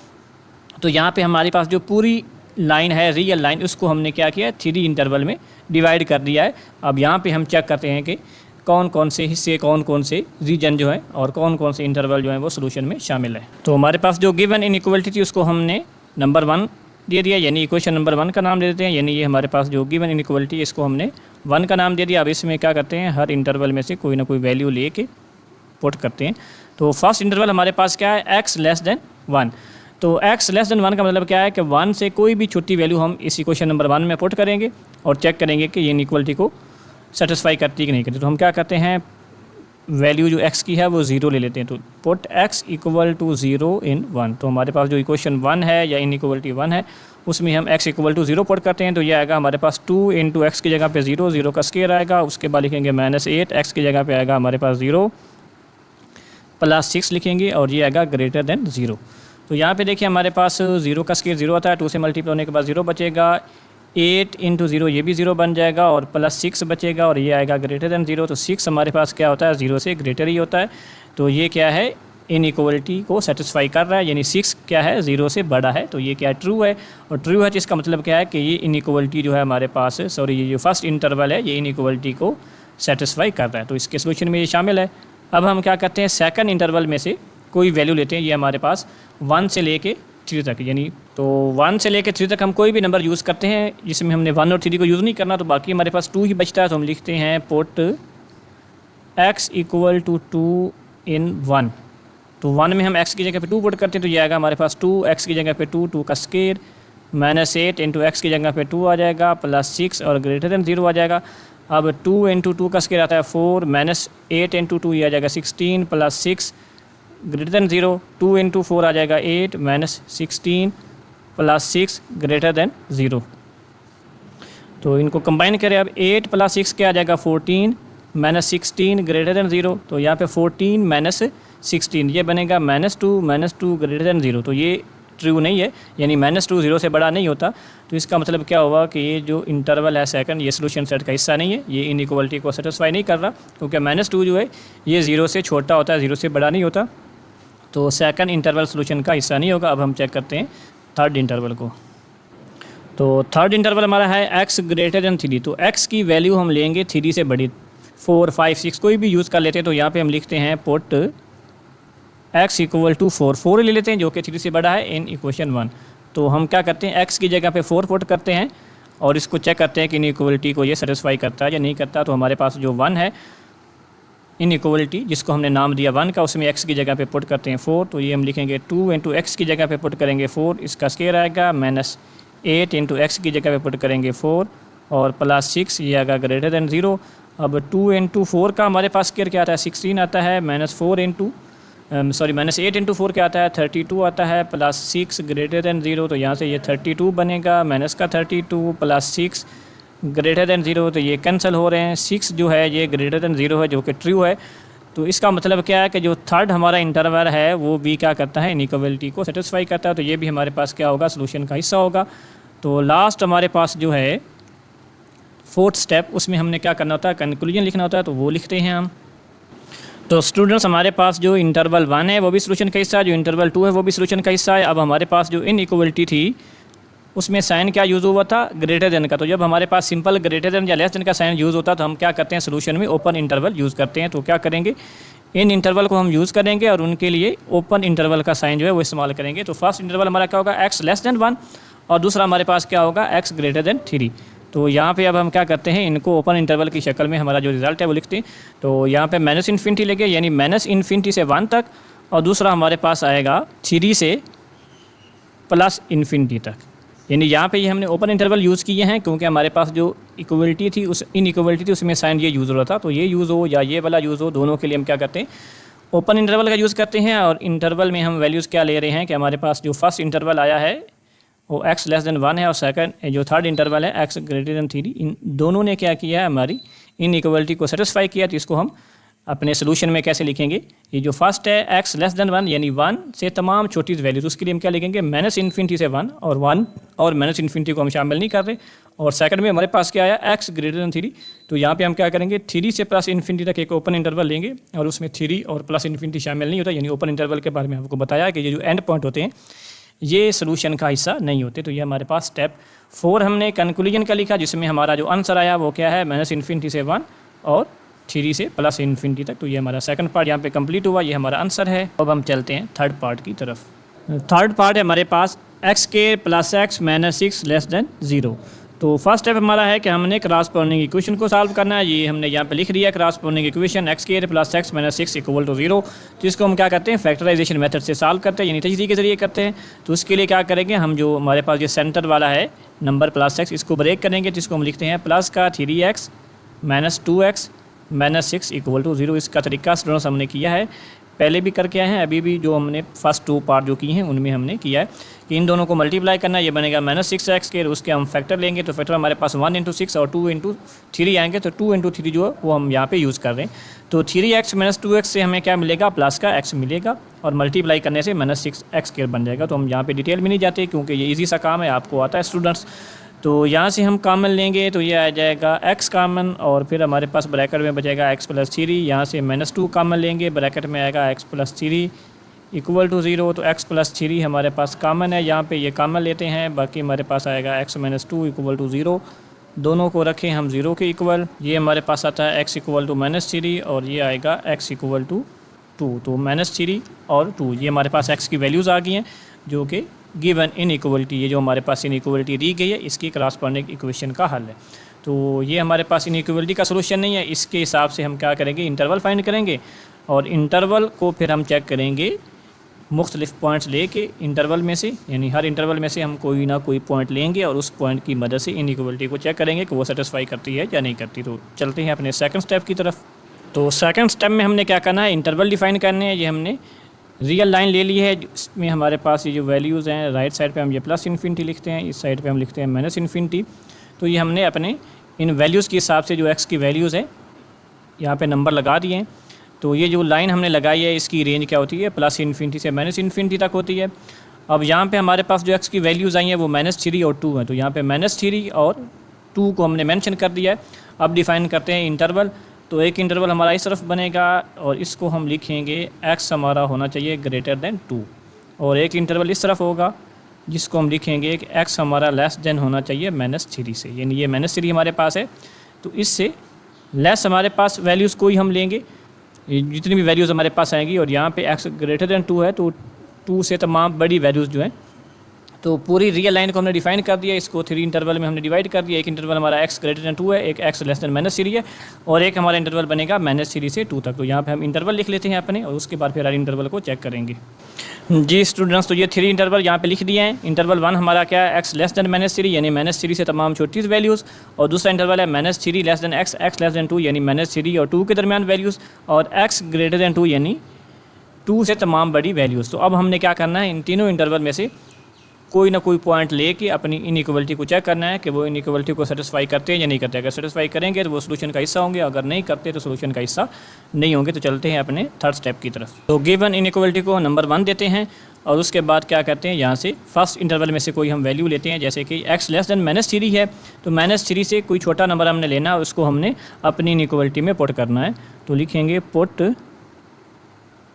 तो यहाँ पे हमारे पास जो पूरी लाइन है, रियल लाइन, उसको हमने क्या किया है, 3 इंटरवल में डिवाइड कर दिया है। अब यहाँ पे हम चेक करते हैं कि कौन कौन से हिस्से, कौन कौन से रीजन जो है, और कौन कौन से इंटरवल जो है वो सोल्यूशन में शामिल है। तो हमारे पास जो गिवन इनइक्वलिटी थी उसको हमने नंबर 1 दे दिया, यानी इक्वेशन नंबर 1 का नाम दे देते हैं। यानी ये हमारे पास जो गिवन इनइक्वलिटी इसको हमने 1 का नाम दे दिया। अब इसमें क्या करते हैं, हर इंटरवल में से कोई ना कोई वैल्यू ले के पुट करते हैं। तो फर्स्ट इंटरवल हमारे पास क्या है, x<1। तो x<1 का मतलब क्या है कि 1 से कोई भी छोटी वैल्यू हम इस इक्वेशन नंबर 1 में पुट करेंगे, और चेक करेंगे कि ये इनइक्वलिटी को सेटिस्फाई करती है कि नहीं करती। तो हम क्या करते हैं, वैल्यू जो x की है वो 0 ले लेते हैं। तो पुट x इक्वल टू 0 इन 1। तो हमारे पास जो इक्वेशन 1 है या इनइक्वालिटी 1 है उसमें हम x इक्वल टू 0 पुट करते हैं। तो ये आएगा हमारे पास 2 इंटू एक्स की जगह पे 0, 0 का स्केयर आएगा। उसके बाद लिखेंगे -8, x की जगह पे आएगा हमारे पास 0 प्लस 6 लिखेंगे और ये आएगा ग्रेटर देन 0। तो यहाँ पे देखिए हमारे पास 0 का स्केयर 0 आता है, 2 से मल्टीप्लाई होने के बाद 0 बचेगा, 8 इंटू 0 ये भी 0 बन जाएगा और प्लस 6 बचेगा और ये आएगा ग्रेटर देन 0। तो 6 हमारे पास क्या होता है, 0 से ग्रेटर ही होता है। तो ये क्या है, इनइक्वालिटी को सेटिस्फाई कर रहा है, यानी 6 क्या है, 0 से बड़ा है। तो ये क्या है, ट्रू है। और ट्रू है तो इसका मतलब क्या है कि ये इनइक्वालिटी जो है हमारे पास, सॉरी ये जो फर्स्ट इंटरवल है ये इनइक्वालिटी को सेटिस्फाई कर रहा है। तो इसके सोल्यूशन में ये शामिल है। अब हम क्या करते हैं, सेकंड इंटरवल में से कोई वैल्यू लेते हैं। ये हमारे पास 1 से लेके 3 तक, यानी तो 1 से लेके 3 तक हम कोई भी नंबर यूज़ करते हैं जिसमें हमने 1 और 3 को यूज़ नहीं करना। तो बाकी हमारे पास 2 ही बचता है। तो हम लिखते हैं पुट x इक्वल टू 2 इन 1। तो 1 में हम x की जगह पे 2 पुट करते हैं। तो ये आएगा हमारे पास 2, x की जगह पे 2, 2 का स्केयर, -8 इंटू एक्स की जगह पे 2 आ जाएगा, प्लस 6 और ग्रेटर देन 0 आ जाएगा। अब 2 इंटू 2 का स्केयर आता है 4, -8 इंटू 2 ये आ जाएगा 16, प्लस 6 ग्रेटर देन 0, 2 इंटू 4 आ जाएगा 8, -16 प्लस 6 ग्रेटर देन 0। तो इनको कंबाइन करें, अब 8 प्लस 6 क्या आ जाएगा 14, -16 ग्रेटर देन 0। तो यहाँ पे 14 -16 ये बनेगा -2 ग्रेटर देन 0। तो ये ट्रू नहीं है, यानी -2 0 से बड़ा नहीं होता। तो इसका मतलब क्या हुआ कि ये जो इंटरवल है सेकंड, ये सोल्यूशन सेट का हिस्सा नहीं है, ये इनइक्वालिटी को सेटिस्फाई नहीं कर रहा, क्योंकि -2 जो है ये 0 से छोटा होता है, 0 से बड़ा नहीं होता। तो सेकंड इंटरवल सोल्यूशन का हिस्सा नहीं होगा। अब हम चेक करते हैं थर्ड इंटरवल को। तो थर्ड इंटरवल हमारा है x ग्रेटर देन 3। तो x की वैल्यू हम लेंगे 3 से बड़ी, 4, 5, 6 कोई भी यूज़ कर लेते हैं। तो यहाँ पे हम लिखते हैं पुट x इक्वल टू 4 ले लेते हैं जो कि 3 से बड़ा है इन इक्वेशन 1। तो हम क्या करते हैं, x की जगह पे 4 पुट करते हैं और इसको चेक करते हैं कि इनइक्वालिटी को ये सेटिस्फाई करता है या नहीं करता। तो हमारे पास जो 1 है इनइक्वालिटी, जिसको हमने नाम दिया 1 का, उसमें x की जगह पे पुट करते हैं 4। तो ये हम लिखेंगे 2 इंटू एक्स की जगह पे पुट करेंगे 4, इसका स्केयर आएगा, -8 इंटू एक्स की जगह पे पुट करेंगे 4 और प्लस 6 ये आएगा ग्रेटर देन 0। अब 2 इंटू 4 का हमारे पास स्केयर क्या आता है, 16 आता है, -8 इंटू 4 क्या आता है, 32 आता है, प्लस 6 ग्रेटर देन 0। तो यहाँ से ये 32 बनेगा, माइनस का 32 प्लस 6 ग्रेटर देन 0। तो ये कैंसिल हो रहे हैं, 6 जो है ये ग्रेटर देन 0 है जो कि ट्रू है। तो इसका मतलब क्या है कि जो थर्ड हमारा इंटरवल है वो भी क्या करता है, इनइक्वालिटी को सेटिस्फाई करता है। तो ये भी हमारे पास क्या होगा, सोल्यूशन का हिस्सा होगा। तो लास्ट हमारे पास जो है फोर्थ स्टेप, उसमें हमने क्या करना होता है, कंक्लूजन लिखना होता है। तो वो लिखते हैं हम। तो स्टूडेंट्स हमारे पास जो इंटरवल 1 है वो भी सोल्यूशन का हिस्सा है, जो इंटरवल 2 है वो भी सोल्यूशन का हिस्सा है। अब हमारे पास जो इनइक्वालिटी थी उसमें साइन क्या यूज़ हुआ था, ग्रेटर देन का। तो जब हमारे पास सिंपल ग्रेटर देन या लेस देन का साइन यूज़ होता है तो हम क्या करते हैं, सोल्यूशन में ओपन इंटरवल यूज़ करते हैं। तो क्या करेंगे, इन इंटरवल को हम यूज़ करेंगे और उनके लिए ओपन इंटरवल का साइन जो है वो इस्तेमाल करेंगे। तो फर्स्ट इंटरवल हमारा क्या होगा, x लेस देन 1 और दूसरा हमारे पास क्या होगा, x ग्रेटर देन 3। तो यहाँ पे अब हम क्या करते हैं, इनको ओपन इंटरवल की शक्ल में हमारा जो रिजल्ट है वो लिखते हैं। तो यहाँ पे -∞ लेके, यानी -∞ से 1 तक, और दूसरा हमारे पास आएगा 3 से +∞ तक। यानी यहाँ पे ये हमने ओपन इंटरवल यूज़ किए हैं क्योंकि हमारे पास जो इक्वलिटी थी, उस इनइक्वालिटी थी, उसमें साइन ये यूज़ हो रहा था। तो ये यूज़ हो या ये वाला यूज़ हो, दोनों के लिए हम क्या करते हैं, ओपन इंटरवल का यूज़ करते हैं। और इंटरवल में हम वैल्यूज़ क्या ले रहे हैं कि हमारे पास जो फर्स्ट इंटरवल आया है वो x लेस देन 1 है और सेकंड जो थर्ड इंटरवल है x ग्रेटर देन 3। इन दोनों ने क्या किया है, हमारी इनइक्वालिटी को सेटिस्फाई किया। तो इसको हम अपने सोल्यूशन में कैसे लिखेंगे, ये जो फर्स्ट है x लेस देन 1 यानी 1 से तमाम छोटी वैल्यू, तो उसके लिए हम क्या लिखेंगे, -∞ से 1 और 1 और -∞ को हम शामिल नहीं कर रहे। और सेकंड में हमारे पास क्या आया, x ग्रेटर देन 3। तो यहाँ पे हम क्या करेंगे, 3 से +∞ तक एक ओपन इंटरवल लेंगे और उसमें 3 और +∞ शामिल नहीं होता। यानी ओपन इंटरवल के बारे में आपको बताया कि ये जो एंड पॉइंट होते हैं ये सोल्यूशन का हिस्सा नहीं होते। तो ये हमारे पास स्टेप 4 हमने कंक्लूजन का लिखा, जिसमें हमारा जो आंसर आया वो क्या है, -∞ से 1 और 3 से +∞ तक। तो ये हमारा सेकंड पार्ट यहाँ पे कंप्लीट हुआ, ये हमारा आंसर है। अब हम चलते हैं थर्ड पार्ट की तरफ। थर्ड पार्ट है हमारे पास x² + x -6 लेस देन 0। तो फर्स्ट स्टेप हमारा है कि हमने क्रॉसपोंडिंग इक्वेशन को सॉल्व करना है। ये हमने यहाँ पे लिख दिया, क्रॉसपोंडिंग इक्वेशन x² + x -6 = 0। तो इसको हम क्या करते हैं, फैक्टराइजेशन मेथड से सॉल्व करते हैं, यानी तजदीद के जरिए करते हैं। तो उसके लिए क्या करेंगे, हम जो हमारे पास ये सेंटर वाला है नंबर +x, इसको ब्रेक करेंगे, जिसको हम लिखते हैं प्लस का 3x -2x -6 इक्वल टू 0। इसका तरीका स्टूडेंट्स हमने किया है, पहले भी करके आए हैं, अभी भी जो हमने फर्स्ट 2 पार्ट जो किए हैं उनमें हमने किया है कि इन दोनों को मल्टीप्लाई करना, ये बनेगा -6x², उसके हम फैक्टर लेंगे तो फैक्टर हमारे पास 1 × 6 और 2 × 3 आएंगे, तो 2 × 3 जो है वो हम यहाँ पे यूज़ कर रहे हैं। तो 3x -2x से हमें क्या मिलेगा, प्लस का x मिलेगा, और मल्टीप्लाई करने से -6x² बन जाएगा। तो हम यहाँ पे डिटेल में नहीं जाते क्योंकि ये ईजी सा काम है, आपको आता है स्टूडेंट्स। तो यहाँ से हम कॉमन लेंगे तो ये आ जाएगा x कॉमन, और फिर हमारे पास ब्रैकेट में बचेगा x + 3। यहाँ से -2 कॉमन लेंगे, ब्रैकेट में आएगा x + 3 इक्वल टू 0। तो x + 3 हमारे पास कॉमन है, यहाँ पे ये कॉमन लेते हैं, बाकी हमारे पास आएगा x - 2 इक्वल टू 0। दोनों को रखें हम 0 के इक्वल, ये हमारे पास आता है x इक्वल टू -3 और ये आएगा x इक्वल टू 2। तो -3 और 2 ये हमारे पास x की वैल्यूज़ आ गई हैं जो कि गिवन इनइक्वलिटी, ये जो हमारे पास इनइक्वलिटी दी गई है इसकी क्रॉसपोंडिंग इक्वेशन का हल है। तो ये हमारे पास इनइक्वलिटी का सलूशन नहीं है, इसके हिसाब से हम क्या करेंगे, इंटरवल फाइंड करेंगे, और इंटरवल को फिर हम चेक करेंगे मुख्तलिफ पॉइंट्स लेके इंटरवल में से, यानी हर इंटरवल में से हम कोई ना कोई पॉइंट लेंगे और उस पॉइंट की मदद से इनइक्वलिटी को चेक करेंगे कि वो सेटिस्फाई करती है या नहीं करती। तो चलते हैं अपने सेकंड स्टेप की तरफ। तो सेकंड स्टेप में हमने क्या करना है, इंटरवल डिफाइन करने हैं। ये हमने रियल लाइन ले ली है, इसमें हमारे पास ये जो वैल्यूज़ हैं, राइट साइड पे हम ये +∞ लिखते हैं, इस साइड पे हम लिखते हैं -∞। तो ये हमने अपने इन वैल्यूज़ के हिसाब से जो x की वैल्यूज़ हैं यहाँ पे नंबर लगा दिए हैं। तो ये जो लाइन हमने लगाई है इसकी रेंज क्या होती है, +∞ से -∞ तक होती है। अब यहाँ पे हमारे पास जो x की वैल्यूज़ आई हैं वो -3 और 2 हैं, तो यहाँ पे -3 और 2 को हमने मेंशन कर दिया है। अब डिफ़ाइन करते हैं इंटरवल। तो एक इंटरवल हमारा इस तरफ बनेगा और इसको हम लिखेंगे x हमारा होना चाहिए > 2, और एक इंटरवल इस तरफ होगा जिसको हम लिखेंगे कि x हमारा < होना चाहिए -3 से, यानी ये -3 हमारे पास है। तो इससे लेस हमारे पास वैल्यूज़ कोई हम लेंगे, जितनी भी वैल्यूज़ हमारे पास आएंगी, और यहाँ पे x > 2 है तो 2 से तमाम बड़ी वैल्यूज़ जो हैं। तो पूरी रियल लाइन को हमने डिफाइन कर दिया, इसको 3 इंटरवल में हमने डिवाइड कर दिया। एक इंटरवल हमारा x > 2 है, एक x <-3 है, और एक हमारा इंटरवल बनेगा -3 से 2 तक। तो यहाँ पे हम इंटरवल लिख लेते हैं अपने, और उसके बाद फिर हर इंटरवल को चेक करेंगे। जी स्टूडेंट्स, तो ये 3 इंटरवल यहाँ पे लिख दिए हैं। इंटरवल 1 हमारा क्या है, x <-3 यानी -3 से तमाम छोटी वैल्यूज़, और दूसरा इंटरवल है -3 x, x 2 यानी -3 और 2 के दरमियान वैल्यूज़, और x > 2 यानी 2 से तमाम बड़ी वैल्यूज़। तो अब हमने क्या करना है, इन तीनों इंटरवल में से कोई ना कोई पॉइंट लेके अपनी इनइक्वलिटी को चेक करना है कि वो इनइक्वलिटी को सेटिस्फाई करते हैं या नहीं करते। अगर सेटिस्फाई करेंगे तो वो सोल्यूशन का हिस्सा होंगे, अगर नहीं करते तो सोल्यूशन का हिस्सा नहीं होंगे। तो चलते हैं अपने थर्ड स्टेप की तरफ। तो गिवन इनइक्वलिटी को नंबर 1 देते हैं, और उसके बाद क्या करते हैं, यहाँ से फर्स्ट इंटरवल में से कोई हम वैल्यू लेते हैं, जैसे कि x <-3 है, तो -3 से कोई छोटा नंबर हमने लेना है, उसको हमने अपनी इनइक्वलिटी में पुट करना है। तो लिखेंगे पुट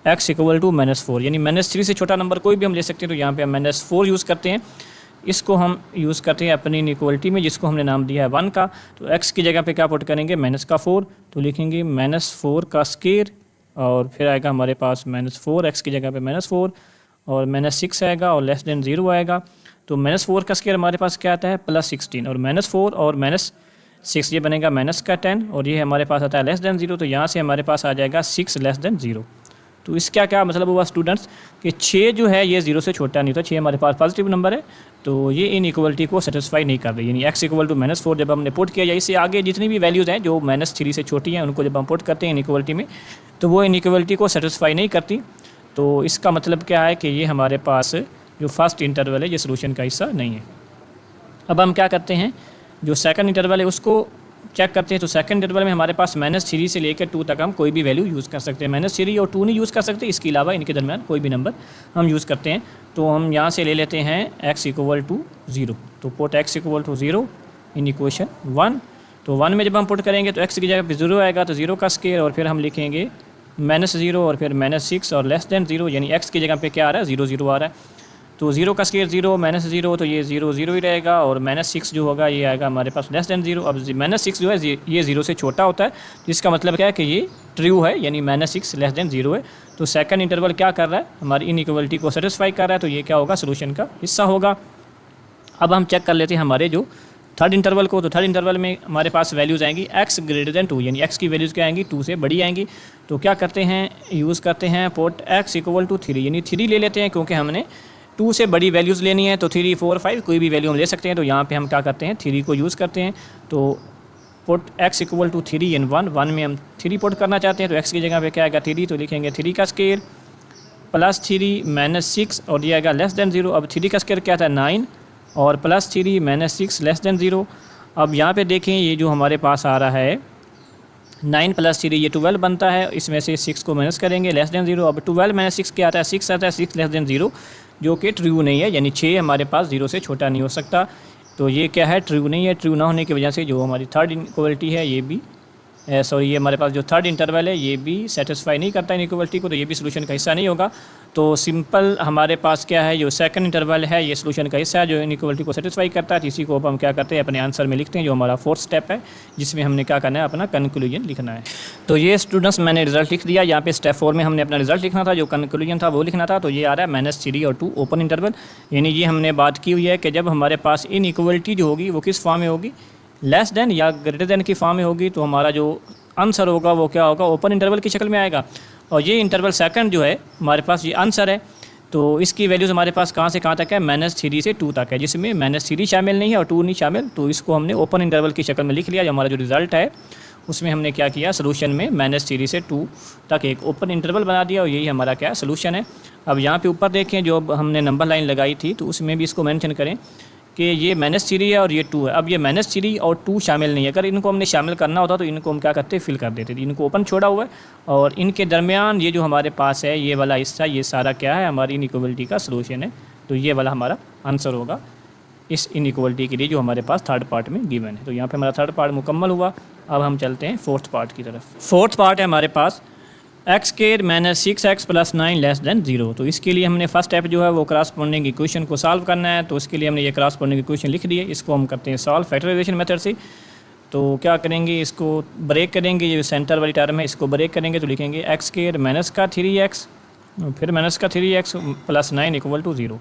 x इक्वल टू -4, यानी -3 से छोटा नंबर कोई भी हम ले सकते हैं। तो यहाँ पे हम -4 यूज़ करते हैं, इसको हम यूज़ करते हैं अपनी इनइक्वलिटी में, जिसको हमने नाम दिया है 1 का। तो x की जगह पे क्या पुट करेंगे, -4, तो लिखेंगे -4 का स्क्वायर, और फिर आएगा हमारे पास -4, x की जगह पे -4, और -6 आएगा, और <0 आएगा। तो -4 का स्क्वायर हमारे पास क्या आता है, +16, और -4 और -6 ये बनेगा -10, और ये हमारे पास आता है <0। तो यहाँ से हमारे पास आ जाएगा 6 <0। तो इसका क्या मतलब हुआ स्टूडेंट्स कि 6 जो है ये 0 से छोटा नहीं था, 6 हमारे पास पॉजिटिव नंबर है, तो ये इनइक्वलिटी को सेटिस्फाई नहीं कर रही। यानी x इक्वल टू -4 जब हमने पुट किया, या इससे आगे जितनी भी वैल्यूज़ हैं जो -3 से छोटी हैं, उनको जब हम पुट करते हैं इनइक्वलिटी में, तो वो इनइक्वलिटी को सेटिस्फाई नहीं करती। तो इसका मतलब क्या है कि ये हमारे पास जो फर्स्ट इंटरवल है ये सोल्यूशन का हिस्सा नहीं है। अब हम क्या करते हैं, जो सेकंड इंटरवल है उसको चेक करते हैं। तो सेकंड इंटरवल में हमारे पास -3 से लेकर 2 तक हम कोई भी वैल्यू यूज़ कर सकते हैं। -3 और 2 नहीं यूज़ कर सकते, इसके अलावा इनके दरमियान कोई भी नंबर हम यूज़ करते हैं। तो हम यहाँ से ले लेते हैं x इक्वल टू 0। तो put x equal to 0 in equation 1। तो 1 में जब हम पुट करेंगे तो x की जगह पे 0 आएगा, तो 0 का स्क्वायर, और फिर हम लिखेंगे -0 और फिर -6 और <0, यानी x की जगह पे क्या आ रहा है, 0 0 आ रहा है। तो 0 का स्क्वायर 0 -0, तो ये 0 0 ही रहेगा, और -6 जो होगा ये आएगा हमारे पास <0। अब -6 जो है ये 0 से छोटा होता है, जिसका मतलब क्या है कि ये ट्रू है, यानी -6 <0 है। तो सेकंड इंटरवल क्या कर रहा है, हमारी इनइक्वलिटी को सेटिस्फाई कर रहा है, तो ये क्या होगा, सोल्यूशन का हिस्सा होगा। अब हम चेक कर लेते हैं हमारे जो थर्ड इंटरवल को। तो थर्ड इंटरवल में हमारे पास वैल्यूज़ आएंगी x > 2, यानी x की वैल्यूज़ क्या आएंगी, 2 से बड़ी आएंगी। तो क्या करते हैं, यूज़ करते हैं पुट x इक्वल टू 3, यानी 3 ले लेते हैं, क्योंकि हमने 2 से बड़ी वैल्यूज़ लेनी है। तो 3 4 5 कोई भी वैल्यू हम ले सकते हैं। तो यहाँ पे हम क्या करते हैं, 3 को यूज़ करते हैं। तो पुट x इक्वल टू 3 इन 1, 1 में हम 3 पुट करना चाहते हैं तो x की जगह पे क्या आएगा 3, तो लिखेंगे 3 का स्केयर प्लस 3 माइनस 6 और ये आएगा लेस देन 0। अब 3 का स्केयर क्या था 9 और प्लस 3 माइनस 6 लेस देन 0। अब यहाँ पे देखें ये जो हमारे पास आ रहा है 9 प्लस 3 ये 12 बनता है, इसमें से 6 को माइनस करेंगे लेस देन 0। अब 12 माइनस 6 क्या आता है 6 आता है, 6 लेस देन 0 जो कि ट्रू नहीं है, यानी 6 हमारे पास 0 से छोटा नहीं हो सकता। तो ये क्या है ट्रू नहीं है। ट्रू ना होने की वजह से जो हमारी थर्ड इनइक्वालिटी है ये भी ये हमारे पास जो थर्ड इंटरवल है ये भी सेटिस्फाई नहीं करता इनइक्वालिटी को, तो ये भी सोल्यूशन का हिस्सा नहीं होगा। तो सिंपल हमारे पास क्या है जो सेकंड इंटरवल है ये सोल्यूशन का हिस्सा है जो इनइक्वालिटी को सेटिस्फाई करता है। इसी को अब हम क्या करते हैं अपने आंसर में लिखते हैं, जो हमारा फोर्थ स्टेप है जिसमें हमने क्या करना है अपना कंक्लूजन लिखना है। तो ये स्टूडेंट्स मैंने रिजल्ट लिख दिया। यहाँ पे स्टेप 4 में हमने अपना रिजल्ट लिखना था, जो कंक्लूजन था वो लिखना था। तो ये आ रहा है -3 और 2 ओपन इंटरवल, यानी ये हमने बात की हुई है कि जब हमारे पास इनइक्वालिटी जो होगी वो किस फॉर्म में होगी, लेस देन या ग्रेटर देन की फॉर्म में होगी, तो हमारा जो आंसर होगा वो क्या होगा ओपन इंटरवल की शक्ल में आएगा। और ये इंटरवल सेकंड जो है हमारे पास ये आंसर है, तो इसकी वैल्यूज़ हमारे पास कहाँ से कहाँ तक है -3 से 2 तक है, जिसमें -3 शामिल नहीं है और 2 नहीं शामिल, तो इसको हमने ओपन इंटरवल की शक्ल में लिख लिया। जो हमारा जो रिज़ल्ट है उसमें हमने क्या किया सोल्यूशन में -3 से 2 तक एक ओपन इंटरवल बना दिया और यही हमारा क्या सोल्यूशन है। अब यहाँ पे ऊपर देखें जो हमने नंबर लाइन लगाई थी तो उसमें भी इसको मेंशन करें कि ये -3 है और ये 2 है। अब ये -3 और 2 शामिल नहीं है, अगर इनको हमने शामिल करना होता तो इनको हम क्या करते फिल कर देते थे, इनको ओपन छोड़ा हुआ है और इनके दरमियान ये जो हमारे पास है ये वाला हिस्सा ये सारा क्या है हमारी इनइक्वालिटी का सोल्यूशन है। तो ये वाला हमारा आंसर होगा इस इनइक्वालिटी के लिए जो हमारे पास थर्ड पार्ट में गिवन है। तो यहाँ पे हमारा थर्ड पार्ट मुकम्मल हुआ। अब हम चलते हैं फोर्थ पार्ट की तरफ। फोर्थ पार्ट है हमारे पास x² -6x + 9 लेस देन 0। तो इसके लिए हमने फर्स्ट स्टेप जो है वो क्रॉसपोंडिंग इक्वेशन को सॉल्व करना है। तो इसके लिए हमने ये क्रॉसपोंडिंग इक्वेशन लिख दी है, इसको हम करते हैं सॉल्व फैक्टराइजेशन मेथड से। तो क्या करेंगे इसको ब्रेक करेंगे, ये सेंटर वाली टर्म है इसको ब्रेक करेंगे तो लिखेंगे x² -3x फिर -3x + 9 = 0।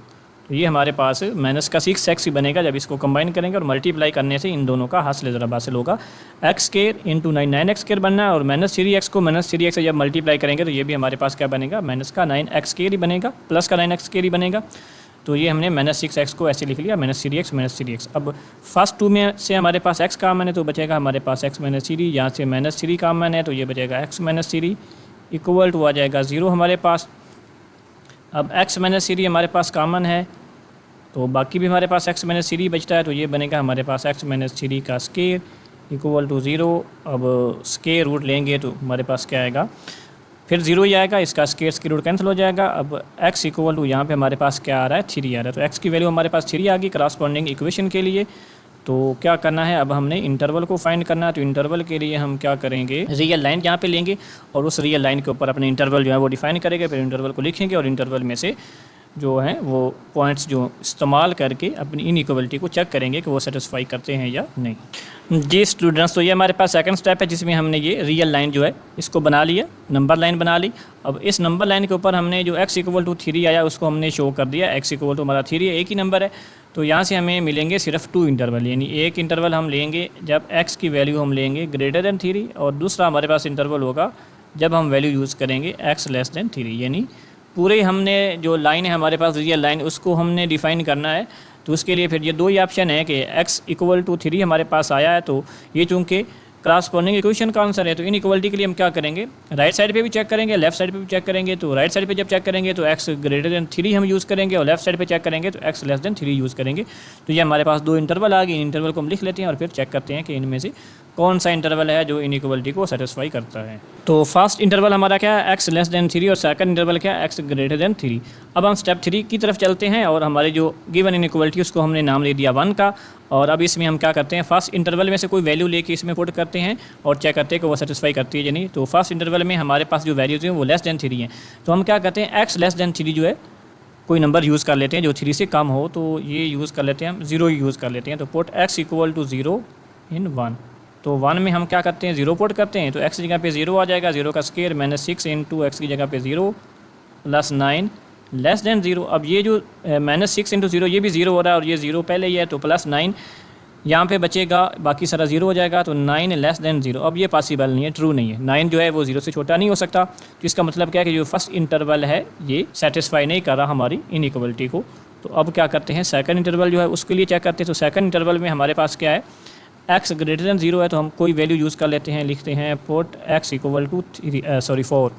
तो ये हमारे पास -6x ही बनेगा जब इसको कंबाइन करेंगे और मल्टीप्लाई करने से इन दोनों का हासिल ज़रा हासिल होगा। x² × 9x² बनना है और -3x को -3x से जब मल्टीप्लाई करेंगे तो ये भी हमारे पास क्या बनेगा -9x² ही बनेगा, प्लस का 9x² ही बनेगा। तो ये हमने -6x को ऐसे लिख लिया -3x। अब फर्स्ट 2 में से हमारे पास x कॉमन है तो बचेगा हमारे पास x - 3, यहाँ से -3 कॉमन है तो ये बचेगा x - 3 इक्वल टू आ जाएगा 0 हमारे पास। अब x - 3 हमारे पास कॉमन है तो बाकी भी हमारे पास x - 3 बचता है, तो ये बनेगा हमारे पास x - 3 का स्केयर इक्वल टू 0। अब स्केयर रूट लेंगे तो हमारे पास क्या आएगा फिर 0 ही आएगा, इसका स्केयर रूट कैंसिल हो जाएगा। अब x इक्वल टू यहाँ पे हमारे पास क्या आ रहा है 3 आ रहा है, तो x की वैल्यू हमारे पास 3 आ गई क्रॉसपोंडिंग इक्वेशन के लिए। तो क्या करना है अब हमने इंटरवल को फाइंड करना है। तो इंटरवल के लिए हम क्या करेंगे रियल लाइन यहाँ पे लेंगे और उस रियल लाइन के ऊपर अपने इंटरवल जो है वो डिफाइन करेंगे, फिर इंटरवल को लिखेंगे और इंटरवल में से जो है वो पॉइंट्स जो इस्तेमाल करके अपनी इनइक्वालिटी को चेक करेंगे कि वो सेटिस्फाई करते हैं या नहीं। जी स्टूडेंट्स, तो ये हमारे पास सेकंड स्टेप है जिसमें हमने ये रियल लाइन जो है इसको बना लिया, नंबर लाइन बना ली। अब इस नंबर लाइन के ऊपर हमने जो x = 3 आया उसको हमने शो कर दिया, x = हमारा 3 है, एक ही नंबर है। तो यहाँ से हमें मिलेंगे सिर्फ 2 इंटरवल, यानी एक इंटरवल हम लेंगे जब x की वैल्यू हम लेंगे ग्रेटर देन 3 और दूसरा हमारे पास इंटरवल होगा जब हम वैल्यू यूज़ करेंगे x लेस देन 3। यानी पूरे हमने जो लाइन है हमारे पास रियल लाइन उसको हमने डिफ़ाइन करना है। तो उसके लिए फिर ये 2 ही ऑप्शन है कि x = 3 हमारे पास आया है, तो ये चूँकि क्रॉसपोंडिंग इक्वेशन का आंसर है तो इनइक्वालिटी के लिए हम क्या करेंगे राइट साइड पे भी चेक करेंगे, लेफ्ट साइड पे भी चेक करेंगे। तो राइट साइड पे जब चेक करेंगे तो x ग्रेटर देन 3 हम यूज़ करेंगे और लेफ्ट साइड पे चेक करेंगे तो x लेस देन 3 यूज़ करेंगे। तो ये हमारे पास 2 इंटरवल आ गए, इन इंटरवल को हम लिख लेते हैं और फिर चेक करते हैं कि इनमें से कौन सा इंटरवल है जो इनइक्वालिटी को सेटिस्फाई करता है। तो फर्स्ट इंटरवल हमारा क्या है x लेस देन 3 और सेकंड इंटरवल क्या है x ग्रेटर देन 3। अब हम स्टेप 3 की तरफ चलते हैं और हमारे जो गिवन इनइक्वालिटी उसको हमने नाम ले दिया 1 का। और अब इसमें हम क्या करते हैं फर्स्ट इंटरवल में से कोई वैल्यू लेके इसमें पुट करते हैं और चेक करते हैं कि वो सेटिस्फाई करती है या नहीं। तो फर्स्ट इंटरवल में हमारे पास जो वैल्यूज़ हैं वो लेस देन 3 हैं, तो हम क्या करते हैं x लेस देन 3 जो है कोई नंबर यूज़ कर लेते हैं जो 3 से कम हो, तो ये यूज़ कर लेते हैं हम 0 यूज़ कर लेते हैं। तो पुट x = 0 इन 1। तो 1 में हम क्या करते हैं 0 पुट करते हैं तो x की जगह पे 0 आ जाएगा, 0 का स्केयर -6 × x की जगह पे 0 + 9 लेस देन 0। अब ये जो -6 × 0 ये भी 0 हो रहा है और ये 0 पहले ही है तो +9 यहाँ पे बचेगा, बाकी सारा 0 हो जाएगा। तो 9 लेस देन 0, अब ये पॉसिबल नहीं है, ट्रू नहीं है, 9 जो है वो 0 से छोटा नहीं हो सकता। तो इसका मतलब क्या है कि जो फर्स्ट इंटरवल है ये सेटिस्फाई नहीं कर रहा हमारी इनइक्वालिटी को। तो अब क्या करते हैं सेकंड इंटरवल जो है उसके लिए चेक करते हैं। तो सेकंड इंटरवल में हमारे पास क्या है एक्स ग्रेटर दैन 0 है तो हम कोई वैल्यू यूज़ कर लेते हैं, लिखते हैं पुट एक्स इक्वल टू 4।